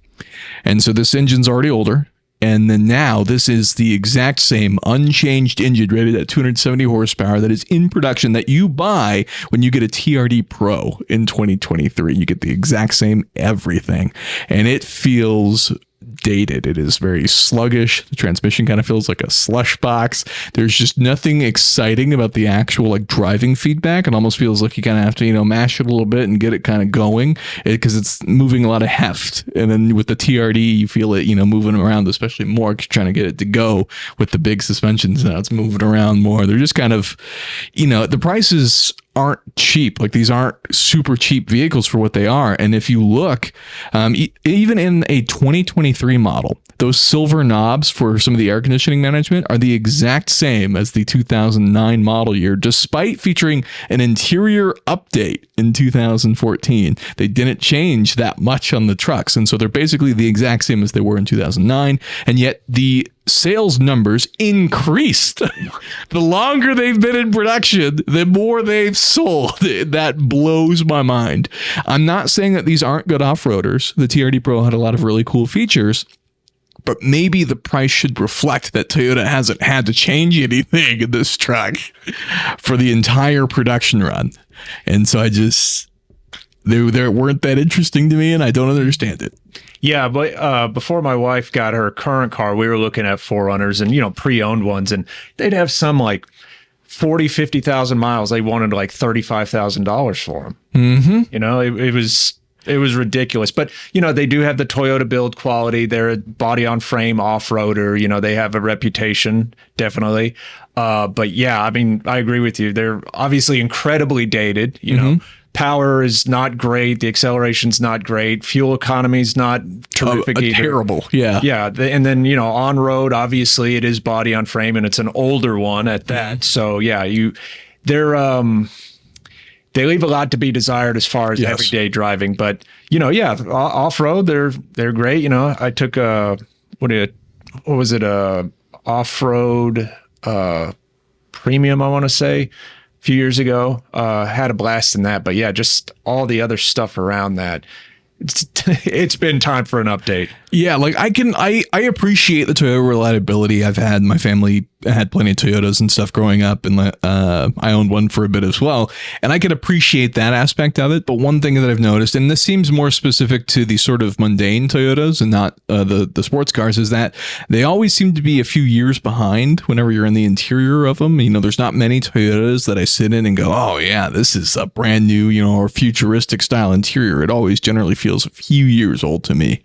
And so this engine's already older. And then now this is the exact same unchanged engine rated at 270 horsepower that is in production that you buy when you get a TRD Pro in 2023. You get the exact same everything, and it feels dated. It is very sluggish. The transmission kind of feels like a slush box. There's just nothing exciting about the actual like driving feedback. It almost feels like you kind of have to, you know, mash it a little bit and get it kind of going because it's moving a lot of heft. And then with the TRD, you feel it, you know, moving around, especially more because you're trying to get it to go with the big suspensions. Now it's moving around more. They're just kind of, you know, the prices aren't cheap. Like these aren't super cheap vehicles for what they are. And if you look, even in a 2023 model, those silver knobs for some of the air conditioning management are the exact same as the 2009 model year, despite featuring an interior update in 2014. They didn't change that much on the trucks. And so they're basically the exact same as they were in 2009. And yet the sales numbers increased. The longer they've been in production, the more they've sold. That blows my mind. I'm not saying that these aren't good off-roaders. The TRD Pro had a lot of really cool features, but maybe the price should reflect that Toyota hasn't had to change anything in this truck for the entire production run. And so I just, they weren't that interesting to me, and I don't understand it. Yeah, but before my wife got her current car, we were looking at 4Runners and, you know, pre-owned ones, and they'd have some like 40, 50,000 miles. They wanted like $35,000 for them. Mm-hmm. You know, it was ridiculous. But, you know, they do have the Toyota build quality. They're a body on frame off-roader. You know, they have a reputation, definitely. But yeah, I mean, I agree with you. They're obviously incredibly dated, you know. Power is not great. The acceleration's not great. Fuel economy's not terrific either. Terrible. Yeah. Yeah. And then, you know, on road, obviously it is body on frame and it's an older one at that. So yeah, they leave a lot to be desired as far as everyday driving, but you know, yeah, off road, they're great. You know, I took off road, premium, I want to say, a few years ago. Had a blast in that, but yeah, just all the other stuff around that. It's been time for an update. Yeah, like I appreciate the Toyota reliability. My family had plenty of Toyotas and stuff growing up, and I owned one for a bit as well, and I could appreciate that aspect of it. But one thing that I've noticed, and this seems more specific to the sort of mundane Toyotas and not the sports cars, is that they always seem to be a few years behind whenever you're in the interior of them. You know, there's not many Toyotas that I sit in and go, oh yeah, this is a brand new, you know, or futuristic style interior. It always generally feels a few years old to me.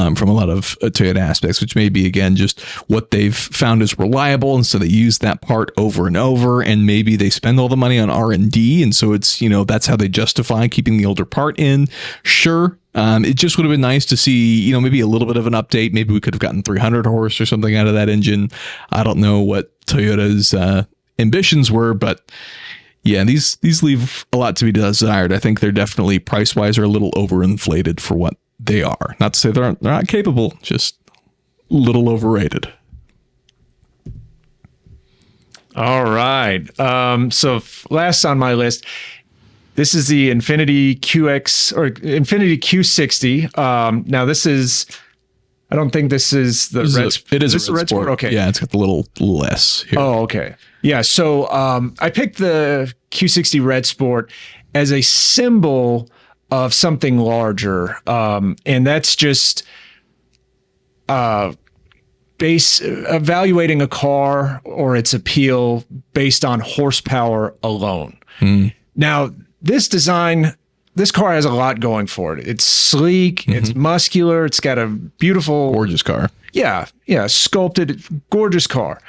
From a lot of Toyota aspects, which may be, again, just what they've found is reliable. And so they use that part over and over, and maybe they spend all the money on R&D. And so it's, you know, that's how they justify keeping the older part in. Sure. It just would have been nice to see, you know, maybe a little bit of an update. Maybe we could have gotten 300 horse or something out of that engine. I don't know what Toyota's ambitions were, but yeah, these leave a lot to be desired. I think they're definitely price-wise are a little overinflated for what they are. Not to say they're not capable, just a little overrated. All right. So last on my list, this is the Infiniti QX or Infiniti Q60. Now this is, I don't think this is the It is a Red Sport. Okay. Yeah, it's got the little S here. Oh, okay. Yeah. So I picked the Q60 Red Sport as a symbol of something larger. And that's just evaluating a car or its appeal based on horsepower alone. Now, this car has a lot going for it. It's sleek, it's muscular, it's got a beautiful, gorgeous car. Yeah, sculpted, gorgeous car.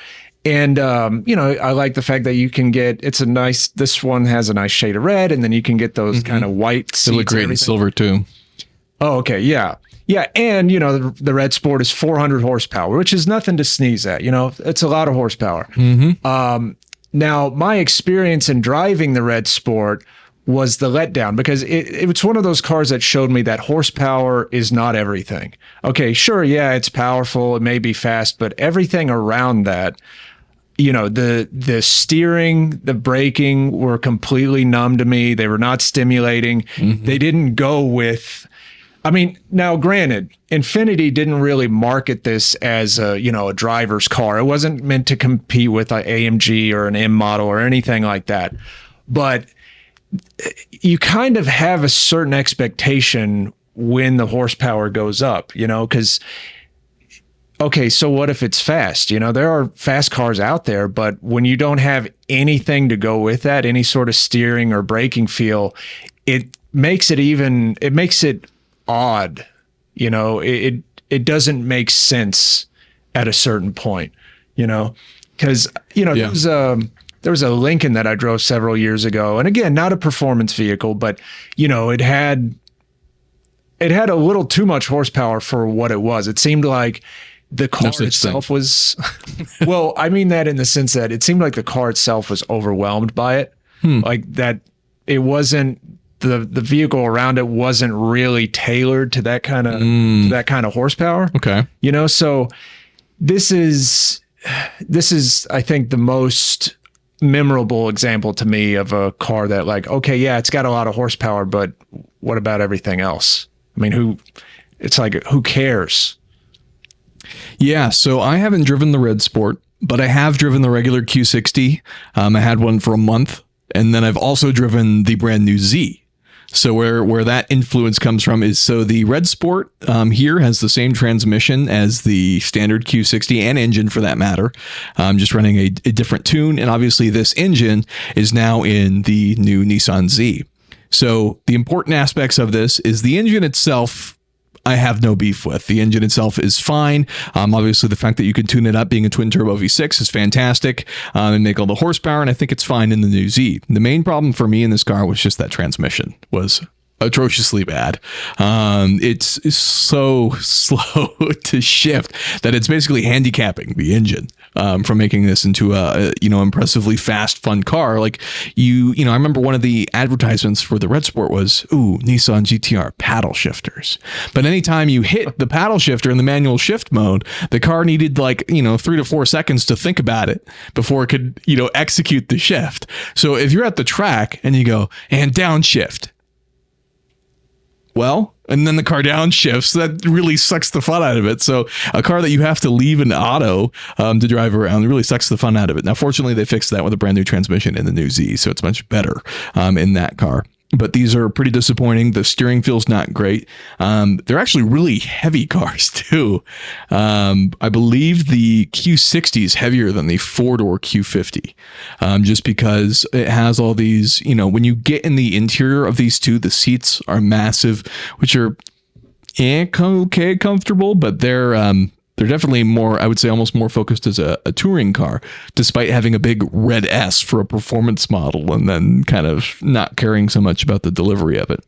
And, you know, I like the fact that you can get, this one has a nice shade of red, and then you can get those kind of white seats. They look great in silver too. Oh, okay. Yeah. Yeah. And, you know, the Red Sport is 400 horsepower, which is nothing to sneeze at. You know, it's a lot of horsepower. Now, my experience in driving the Red Sport was the letdown, because it's one of those cars that showed me that horsepower is not everything. Okay, sure. Yeah, it's powerful. It may be fast, but everything around that, you know, the steering, the braking were completely numb to me. They were not stimulating. They didn't go with I mean, now granted, Infiniti didn't really market this as a driver's car. It wasn't meant to compete with an AMG or an M model or anything like that. But you kind of have a certain expectation when the horsepower goes up, because okay, so what if it's fast? There are fast cars out there, but when you don't have anything to go with that, any sort of steering or braking feel, it makes it odd. It doesn't make sense at a certain point, because there was a Lincoln that I drove several years ago, and again, not a performance vehicle, but it had a little too much horsepower for what it was. It seemed like the car itself was well, I mean that in the sense that it seemed like the car itself was overwhelmed by it. Like that it wasn't the vehicle around it wasn't really tailored to that kind of horsepower. Okay. So this is I think the most memorable example to me of a car that like, okay, yeah, it's got a lot of horsepower, but what about everything else? I mean, who cares? Yeah, so I haven't driven the Red Sport, but I have driven the regular Q60. I had one for a month, and then I've also driven the brand new Z. So where that influence comes from is, so the Red Sport here has the same transmission as the standard Q60 and engine for that matter. Just running a different tune. And obviously this engine is now in the new Nissan Z. So the important aspects of this is the engine itself, I have no beef with. The engine itself is fine. Obviously, the fact that you can tune it up being a twin-turbo V6 is fantastic and make all the horsepower, and I think it's fine in the new Z. The main problem for me in this car was just that transmission was atrociously bad. It's so slow to shift that it's basically handicapping the engine from making this into a impressively fast, fun car. Like I remember one of the advertisements for the Red Sport was, ooh, Nissan GTR paddle shifters. But anytime you hit the paddle shifter in the manual shift mode, the car needed 3 to 4 seconds to think about it before it could, execute the shift. So if you're at the track and you go and downshift, well, and then the car downshifts, that really sucks the fun out of it. So a car that you have to leave in auto to drive around really sucks the fun out of it. Now, fortunately, they fixed that with a brand new transmission in the new Z, so it's much better in that car. But these are pretty disappointing. The steering feels not great. They're actually really heavy cars too. I believe the Q60 is heavier than the 4-door Q50, just because it has all these, when you get in the interior of these two, the seats are massive, which are okay, comfortable, but they're definitely more, I would say, almost more focused as a touring car, despite having a big red S for a performance model and then kind of not caring so much about the delivery of it.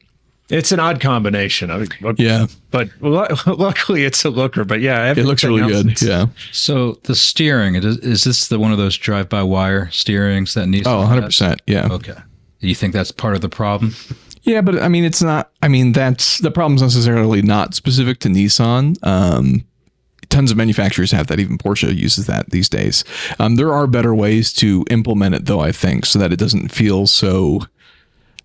It's an odd combination. Yeah. But luckily it's a looker. But yeah, it looks really good. Yeah. So the steering, is this one of those drive-by-wire steerings that needs? Oh, 100%. Yeah. Okay. Do you think that's part of the problem? Yeah, but I mean, it's not. I mean, that's the problem's necessarily not specific to Nissan. Tons of manufacturers have that. Even Porsche uses that these days. There are better ways to implement it, though, I think, so that it doesn't feel so,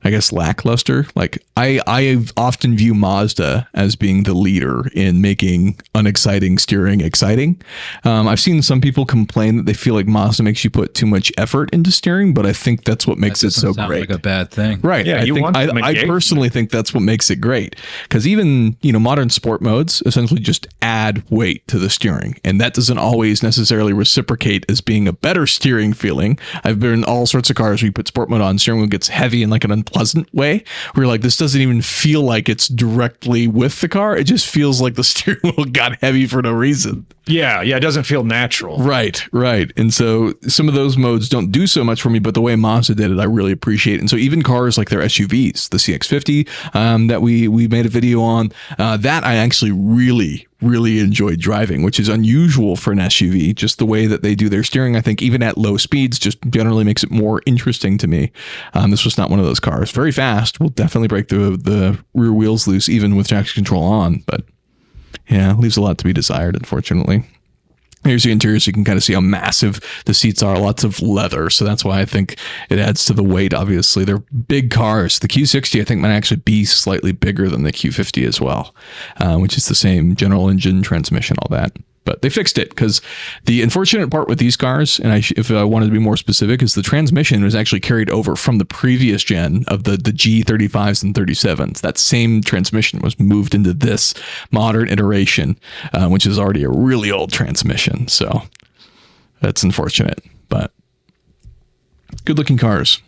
I guess, lackluster. Like I often view Mazda as being the leader in making unexciting steering exciting. I've seen some people complain that they feel like Mazda makes you put too much effort into steering, but I think that's what makes it so great. Like a bad thing, right? Yeah, I personally think that's what makes it great, because even modern sport modes essentially just add weight to the steering, and that doesn't always necessarily reciprocate as being a better steering feeling. I've been in all sorts of cars where you put sport mode on, steering wheel gets heavy in like an unpleasant way, where you're like, this doesn't even feel like it's directly with the car. It just feels like the steering wheel got heavy for no reason. Yeah, it doesn't feel natural. Right. And so some of those modes don't do so much for me, but the way Mazda did it, I really appreciate. And so even cars like their SUVs, the CX-50 that we made a video on, that I actually really enjoyed driving, which is unusual for an SUV. Just the way that they do their steering, I think, even at low speeds, just generally makes it more interesting to me. This was not one of those cars. Very fast. Will definitely break the rear wheels loose, even with traction control on. But yeah, leaves a lot to be desired, unfortunately. Here's the interior, so you can kind of see how massive the seats are. Lots of leather, so that's why I think it adds to the weight. Obviously, they're big cars. The Q60, I think, might actually be slightly bigger than the Q50 as well, which is the same general engine, transmission, all that. But they fixed it, because the unfortunate part with these cars, and if I wanted to be more specific, is the transmission was actually carried over from the previous gen of the G35s and 37s. That same transmission was moved into this modern iteration, which is already a really old transmission. So that's unfortunate, but good looking cars.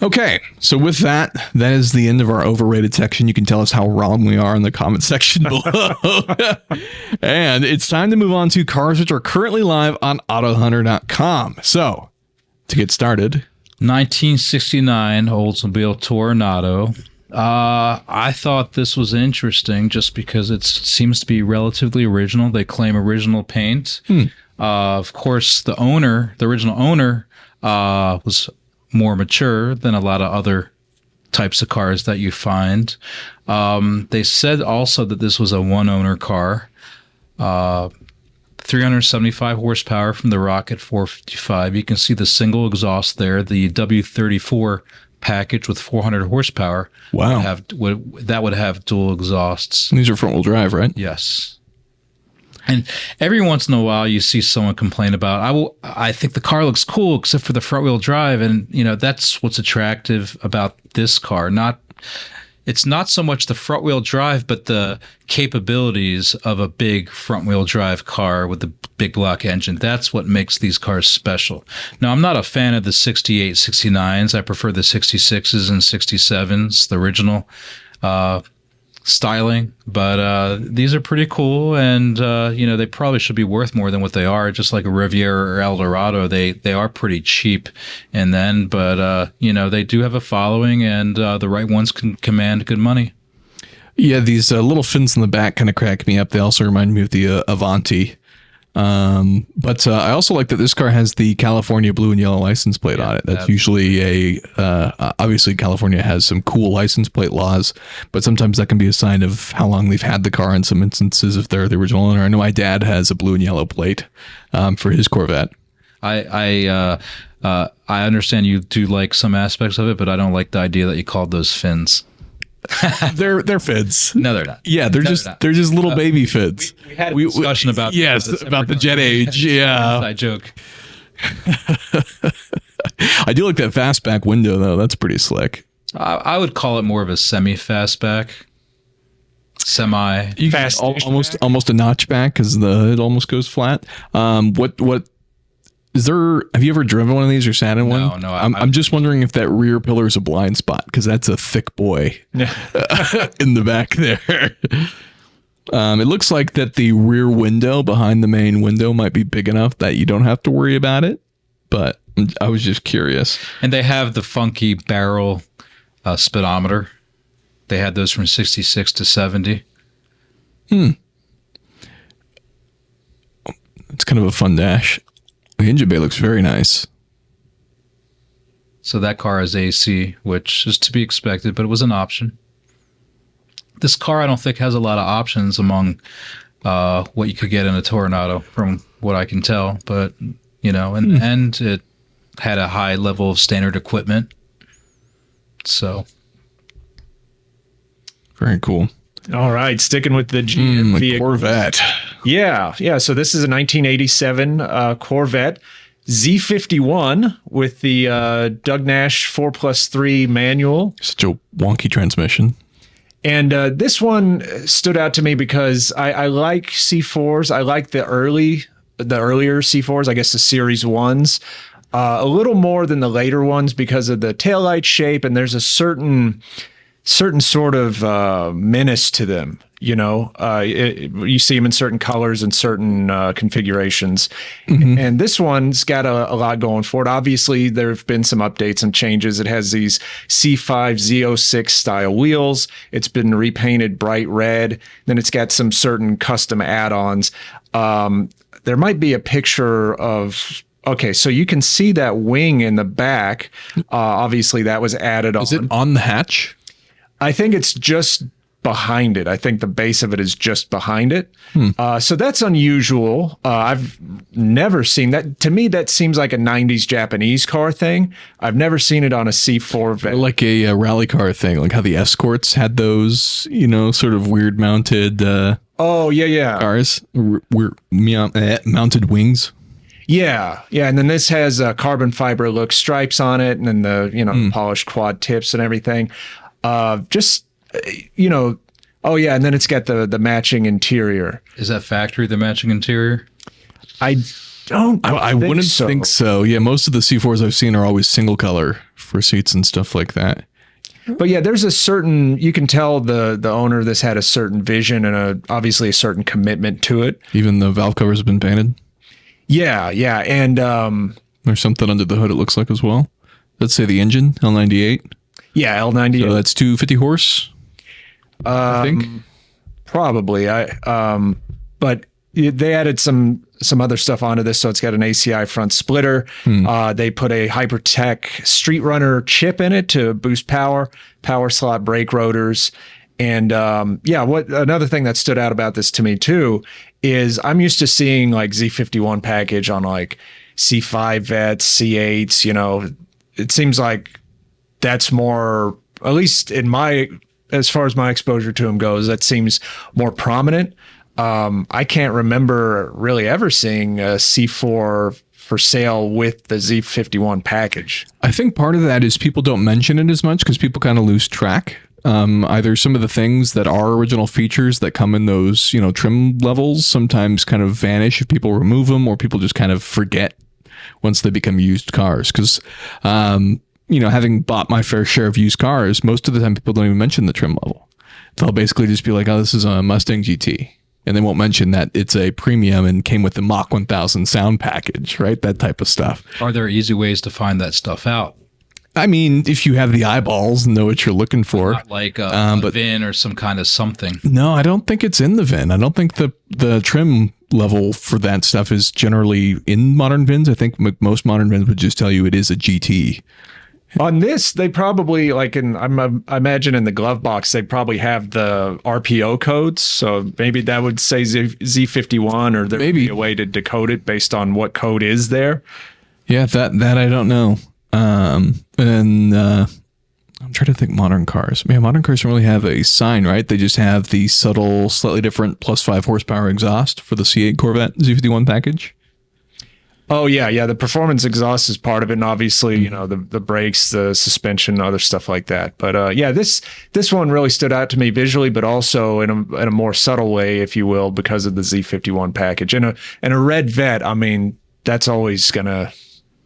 Okay, so with that is the end of our overrated section. You can tell us how wrong we are in the comment section below. And it's time to move on to cars which are currently live on AutoHunter.com. So, to get started, 1969 Oldsmobile Toronado. I thought this was interesting just because it seems to be relatively original. They claim original paint. Of course, the original owner, was more mature than a lot of other types of cars that you find. They said also that this was a one-owner car. 375 horsepower from the Rocket 455. You can see the single exhaust there. The W34 package with 400 horsepower. Wow. Would have dual exhausts. These are front-wheel drive, right? Yes. And every once in a while, you see someone complain about, I think the car looks cool except for the front-wheel drive, and that's what's attractive about this car. It's not so much the front-wheel drive, but the capabilities of a big front-wheel drive car with the big block engine. That's what makes these cars special. Now, I'm not a fan of the 68, 69s. I prefer the 66s and 67s, the original styling, but these are pretty cool, and they probably should be worth more than what they are. Just like a Riviera or Eldorado, they are pretty cheap, but they do have a following, and the right ones can command good money. Yeah, these little fins in the back kind of crack me up. They also remind me of the Avanti. But I also like that this car has the California blue and yellow license plate on it. That's usually obviously California has some cool license plate laws, but sometimes that can be a sign of how long they've had the car in some instances if they're the original owner. I know my dad has a blue and yellow plate for his Corvette. I understand you do like some aspects of it, but I don't like the idea that you called those fins. They're fins. No, they're not. Yeah, they're just little baby fins. We had a discussion about the jet age. Yeah, I joke. I do like that fastback window though. That's pretty slick. I would call it more of a semi-fastback. Fast, almost a notchback because it almost goes flat. What is there? Have you ever driven one of these or sat in one? No. I'm just wondering if that rear pillar is a blind spot, because that's a thick boy in the back there. It looks like that the rear window behind the main window might be big enough that you don't have to worry about it, but I was just curious. And they have the funky barrel speedometer. They had those from 66 to 70. It's kind of a fun dash. The engine bay looks very nice. So that car has AC, which is to be expected, but it was an option. This car, I don't think, has a lot of options among what you could get in a Toronado, from what I can tell. But, in the end, it had a high level of standard equipment. So. Very cool. All right, sticking with the GM Corvette. Yeah. So this is a 1987 Corvette Z51 with the Doug Nash 4+3 manual. Such a wonky transmission. And this one stood out to me because I like C4s. I like the earlier C4s, I guess the Series 1s, a little more than the later ones because of the taillight shape, and there's a certain sort of menace to them. You see them in certain colors and certain configurations. Mm-hmm. And this one's got a lot going for it. Obviously, there have been some updates and changes. It has these C5 Z06 style wheels. It's been repainted bright red. Then it's got some certain custom add-ons. There might be a picture of... Okay, so you can see that wing in the back. Obviously, that was added on. Is it on the hatch? I think it's just behind it. I think the base of it is just behind it. So that's unusual. I've never seen that. To me, that seems like a 90s Japanese car thing. I've never seen it on a C4 Vet. Like a rally car thing, like how the Escorts had those, sort of weird mounted Oh, yeah. cars, mounted wings. Yeah. And then this has carbon fiber look stripes on it, and then the polished quad tips and everything. Oh yeah, and then it's got the matching interior. Is that factory, the matching interior? I wouldn't think so. Yeah, most of the C4s I've seen are always single color for seats and stuff like that. But yeah, there's a certain, you can tell the owner of this had a certain vision and obviously a certain commitment to it. Even the valve covers have been painted. Yeah, and there's something under the hood it looks like as well. Let's say the engine, L98. Yeah, L98. So that's 250 horse. I think probably. But they added some other stuff onto this, so it's got an ACI front splitter. They put a Hypertech Street Runner chip in it to boost power slot brake rotors, and what another thing that stood out about this to me too is I'm used to seeing like Z51 package on like C5 Vets, C8s. It seems like that's more, at least as far as my exposure to them goes, that seems more prominent. I can't remember really ever seeing a C4 for sale with the Z51 package. I think part of that is people don't mention it as much because people kind of lose track. Either some of the things that are original features that come in those, trim levels sometimes kind of vanish if people remove them, or people just kind of forget once they become used cars. Because, having bought my fair share of used cars, most of the time people don't even mention the trim level. They'll basically just be like, oh, this is a Mustang GT. And they won't mention that it's a premium and came with the Mach 1000 sound package, right? That type of stuff. Are there easy ways to find that stuff out? I mean, if you have the eyeballs and know what you're looking for. Not like a VIN or some kind of something. No, I don't think it's in the VIN. I don't think the trim level for that stuff is generally in modern VINs. I think most modern VINs would just tell you it is a GT. On this, they probably, I imagine in the glove box, they probably have the RPO codes. So maybe that would say Z51, or there may be a way to decode it based on what code is there. Yeah, that I don't know. I'm trying to think modern cars. Man, modern cars don't really have a sign, right? They just have the subtle, slightly different +5 horsepower exhaust for the C8 Corvette Z51 package. Oh yeah. The performance exhaust is part of it, and obviously, the brakes, the suspension, other stuff like that. But this one really stood out to me visually, but also in a more subtle way, if you will, because of the Z51 package. And a red Vet, I mean, that's always gonna,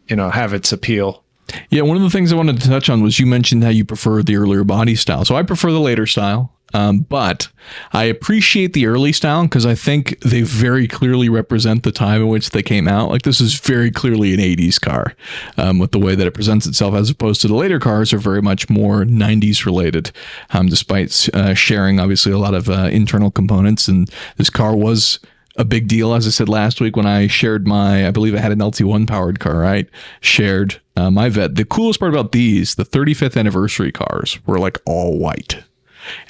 have its appeal. Yeah, one of the things I wanted to touch on was you mentioned how you prefer the earlier body style. So I prefer the later style. But I appreciate the early style because I think they very clearly represent the time in which they came out. Like, this is very clearly an 80s car with the way that it presents itself, as opposed to the later cars are very much more 90s related, despite sharing obviously a lot of internal components. And this car was a big deal, as I said last week when I shared I believe I had an LT1 powered car, right? Shared my Vet. The coolest part about the 35th anniversary cars were like all white.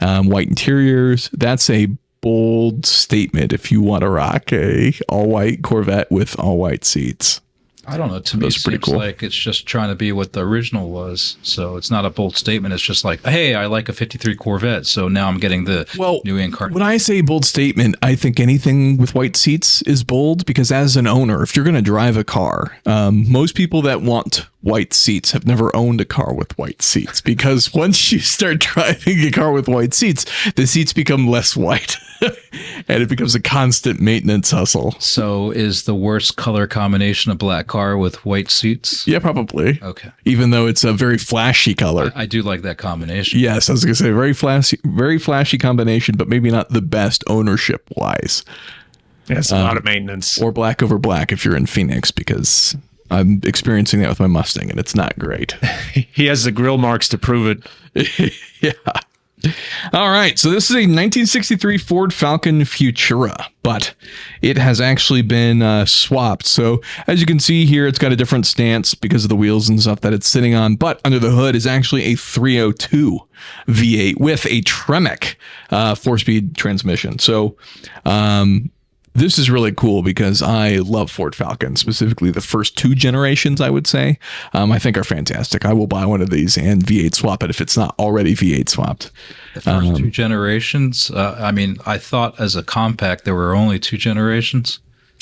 White interiors. That's a bold statement if you want to rock a all-white Corvette with all-white seats. I don't know. To me, it seems like it's just trying to be what the original was. So it's not a bold statement. It's just like, hey, I like a 53 Corvette, so now I'm getting the new incarnate. When I say bold statement, I think anything with white seats is bold, because as an owner, if you're going to drive a car, most people that want white seats have never owned a car with white seats, because once you start driving a car with white seats, the seats become less white and it becomes a constant maintenance hustle. So is the worst color combination a black car with white seats? Yeah, probably. Okay. Even though it's a very flashy color. I do like that combination. Yes, I was going to say very flashy combination, but maybe not the best ownership wise. Yeah, it's a lot of maintenance. Or black over black if you're in Phoenix, because I'm experiencing that with my Mustang and it's not great. He has the grill marks to prove it. Yeah. All right, so this is a 1963 Ford Falcon Futura, but it has actually been swapped. So as you can see here, it's got a different stance because of the wheels and stuff that it's sitting on, but under the hood is actually a 302 V8 with a Tremec 4-speed transmission. So this is really cool because I love Ford Falcon, specifically the first 2 generations, I would say. I think are fantastic. I will buy one of these and V8 swap it if it's not already V8 swapped. The first 2 generations? I mean, I thought as a compact there were only 2 generations.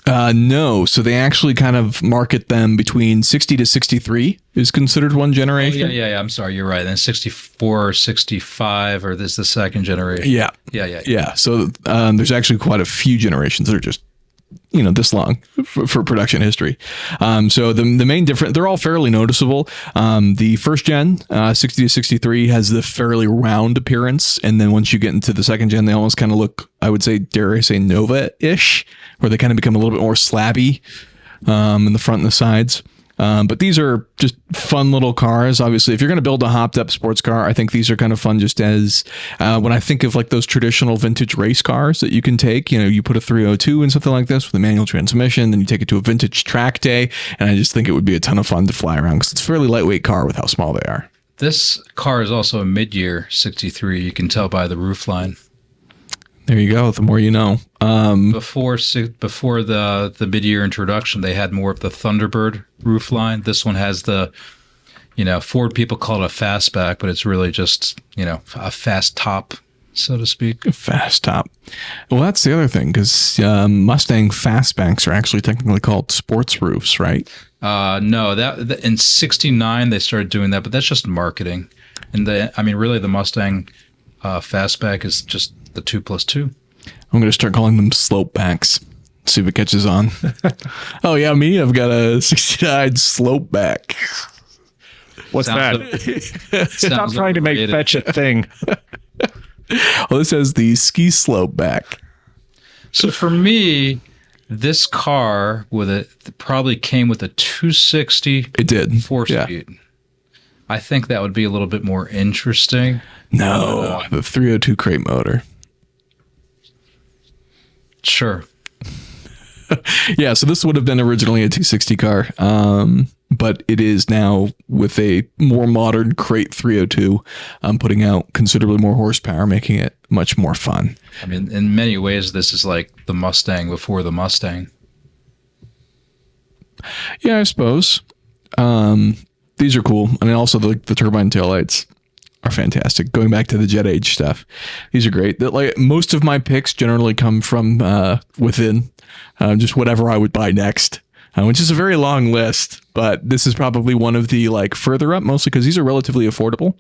No, so they actually kind of market them between 60 to 63 is considered one generation. Oh, yeah. I'm sorry, you're right. Then 64, 65, or this is the second generation. Yeah. So there's actually quite a few generations that are just, this long for production history. So the main difference, they're all fairly noticeable. The first gen, 60 to 63, has the fairly round appearance. And then once you get into the second gen, they almost kind of look, I would say, dare I say, Nova-ish, where they kind of become a little bit more slabby in the front and the sides. But these are just fun little cars. Obviously, if you're going to build a hopped up sports car, I think these are kind of fun just as when I think of like those traditional vintage race cars that you can take, you put a 302 in something like this with a manual transmission, then you take it to a vintage track day. And I just think it would be a ton of fun to fly around because it's a fairly lightweight car with how small they are. This car is also a mid-year 63. You can tell by the roofline. There you go. The more you know. Before the mid-year introduction, they had more of the Thunderbird roofline. This one has the, Ford people call it a fastback, but it's really just, a fast top, so to speak. A fast top. Well, that's the other thing, because Mustang fastbacks are actually technically called sports roofs, right? No, that in '69 they started doing that, but that's just marketing. And really the Mustang fastback is just the 2+2. I'm going to start calling them slope backs. See if it catches on. Oh, yeah, I've got a 69 slope back. What's that? Stop trying to make fetch a thing. Well, this has the ski slope back. So for me, this car probably came with a 260. It did. 4-speed. Yeah. I think that would be a little bit more interesting. No, the 302 crate motor. Sure. Yeah, so this would have been originally a 260 car, but it is now with a more modern crate 302, putting out considerably more horsepower, making it much more fun. I mean, in many ways, this is like the Mustang before the Mustang. Yeah, I suppose. These are cool, and also the turbine taillights are fantastic. Going back to the jet age stuff, these are great. That like most of my picks generally come from within just whatever I would buy next, which is a very long list. But this is probably one of the further up, mostly because these are relatively affordable.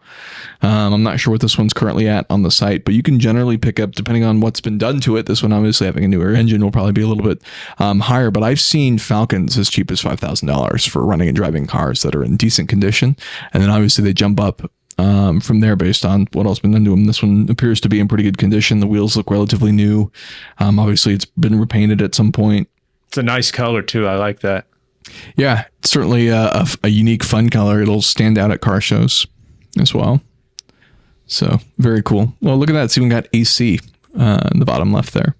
I'm not sure what this one's currently at on the site, but you can generally pick up depending on what's been done to it. This one, obviously having a newer engine, will probably be a little bit higher. But I've seen Falcons as cheap as $5,000 for running and driving cars that are in decent condition, and then obviously they jump up from there based on what else been done to them. This one appears to be in pretty good condition. The wheels look relatively new. Obviously, it's been repainted at some point. It's a nice color, too. I like that. Yeah, it's certainly a unique, fun color. It'll stand out at car shows as well. So, very cool. Well, look at that. It's even got AC in the bottom left there.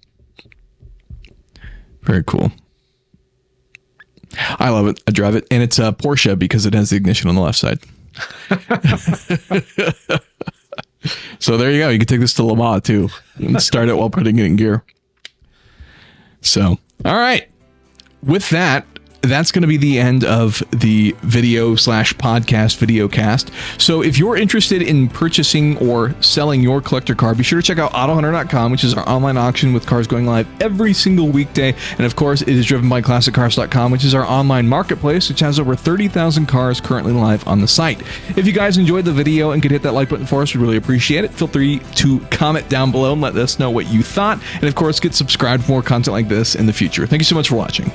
Very cool. I love it. I drive it. And it's a Porsche because it has the ignition on the left side. So there you go. You can take this to Le Mans too and start it while putting it in gear. So, all right. With that, that's going to be the end of the video/podcast video cast. So if you're interested in purchasing or selling your collector car, be sure to check out AutoHunter.com, which is our online auction with cars going live every single weekday. And of course, it is driven by ClassicCars.com, which is our online marketplace, which has over 30,000 cars currently live on the site. If you guys enjoyed the video and could hit that like button for us, we'd really appreciate it. Feel free to comment down below and let us know what you thought. And of course, get subscribed for more content like this in the future. Thank you so much for watching.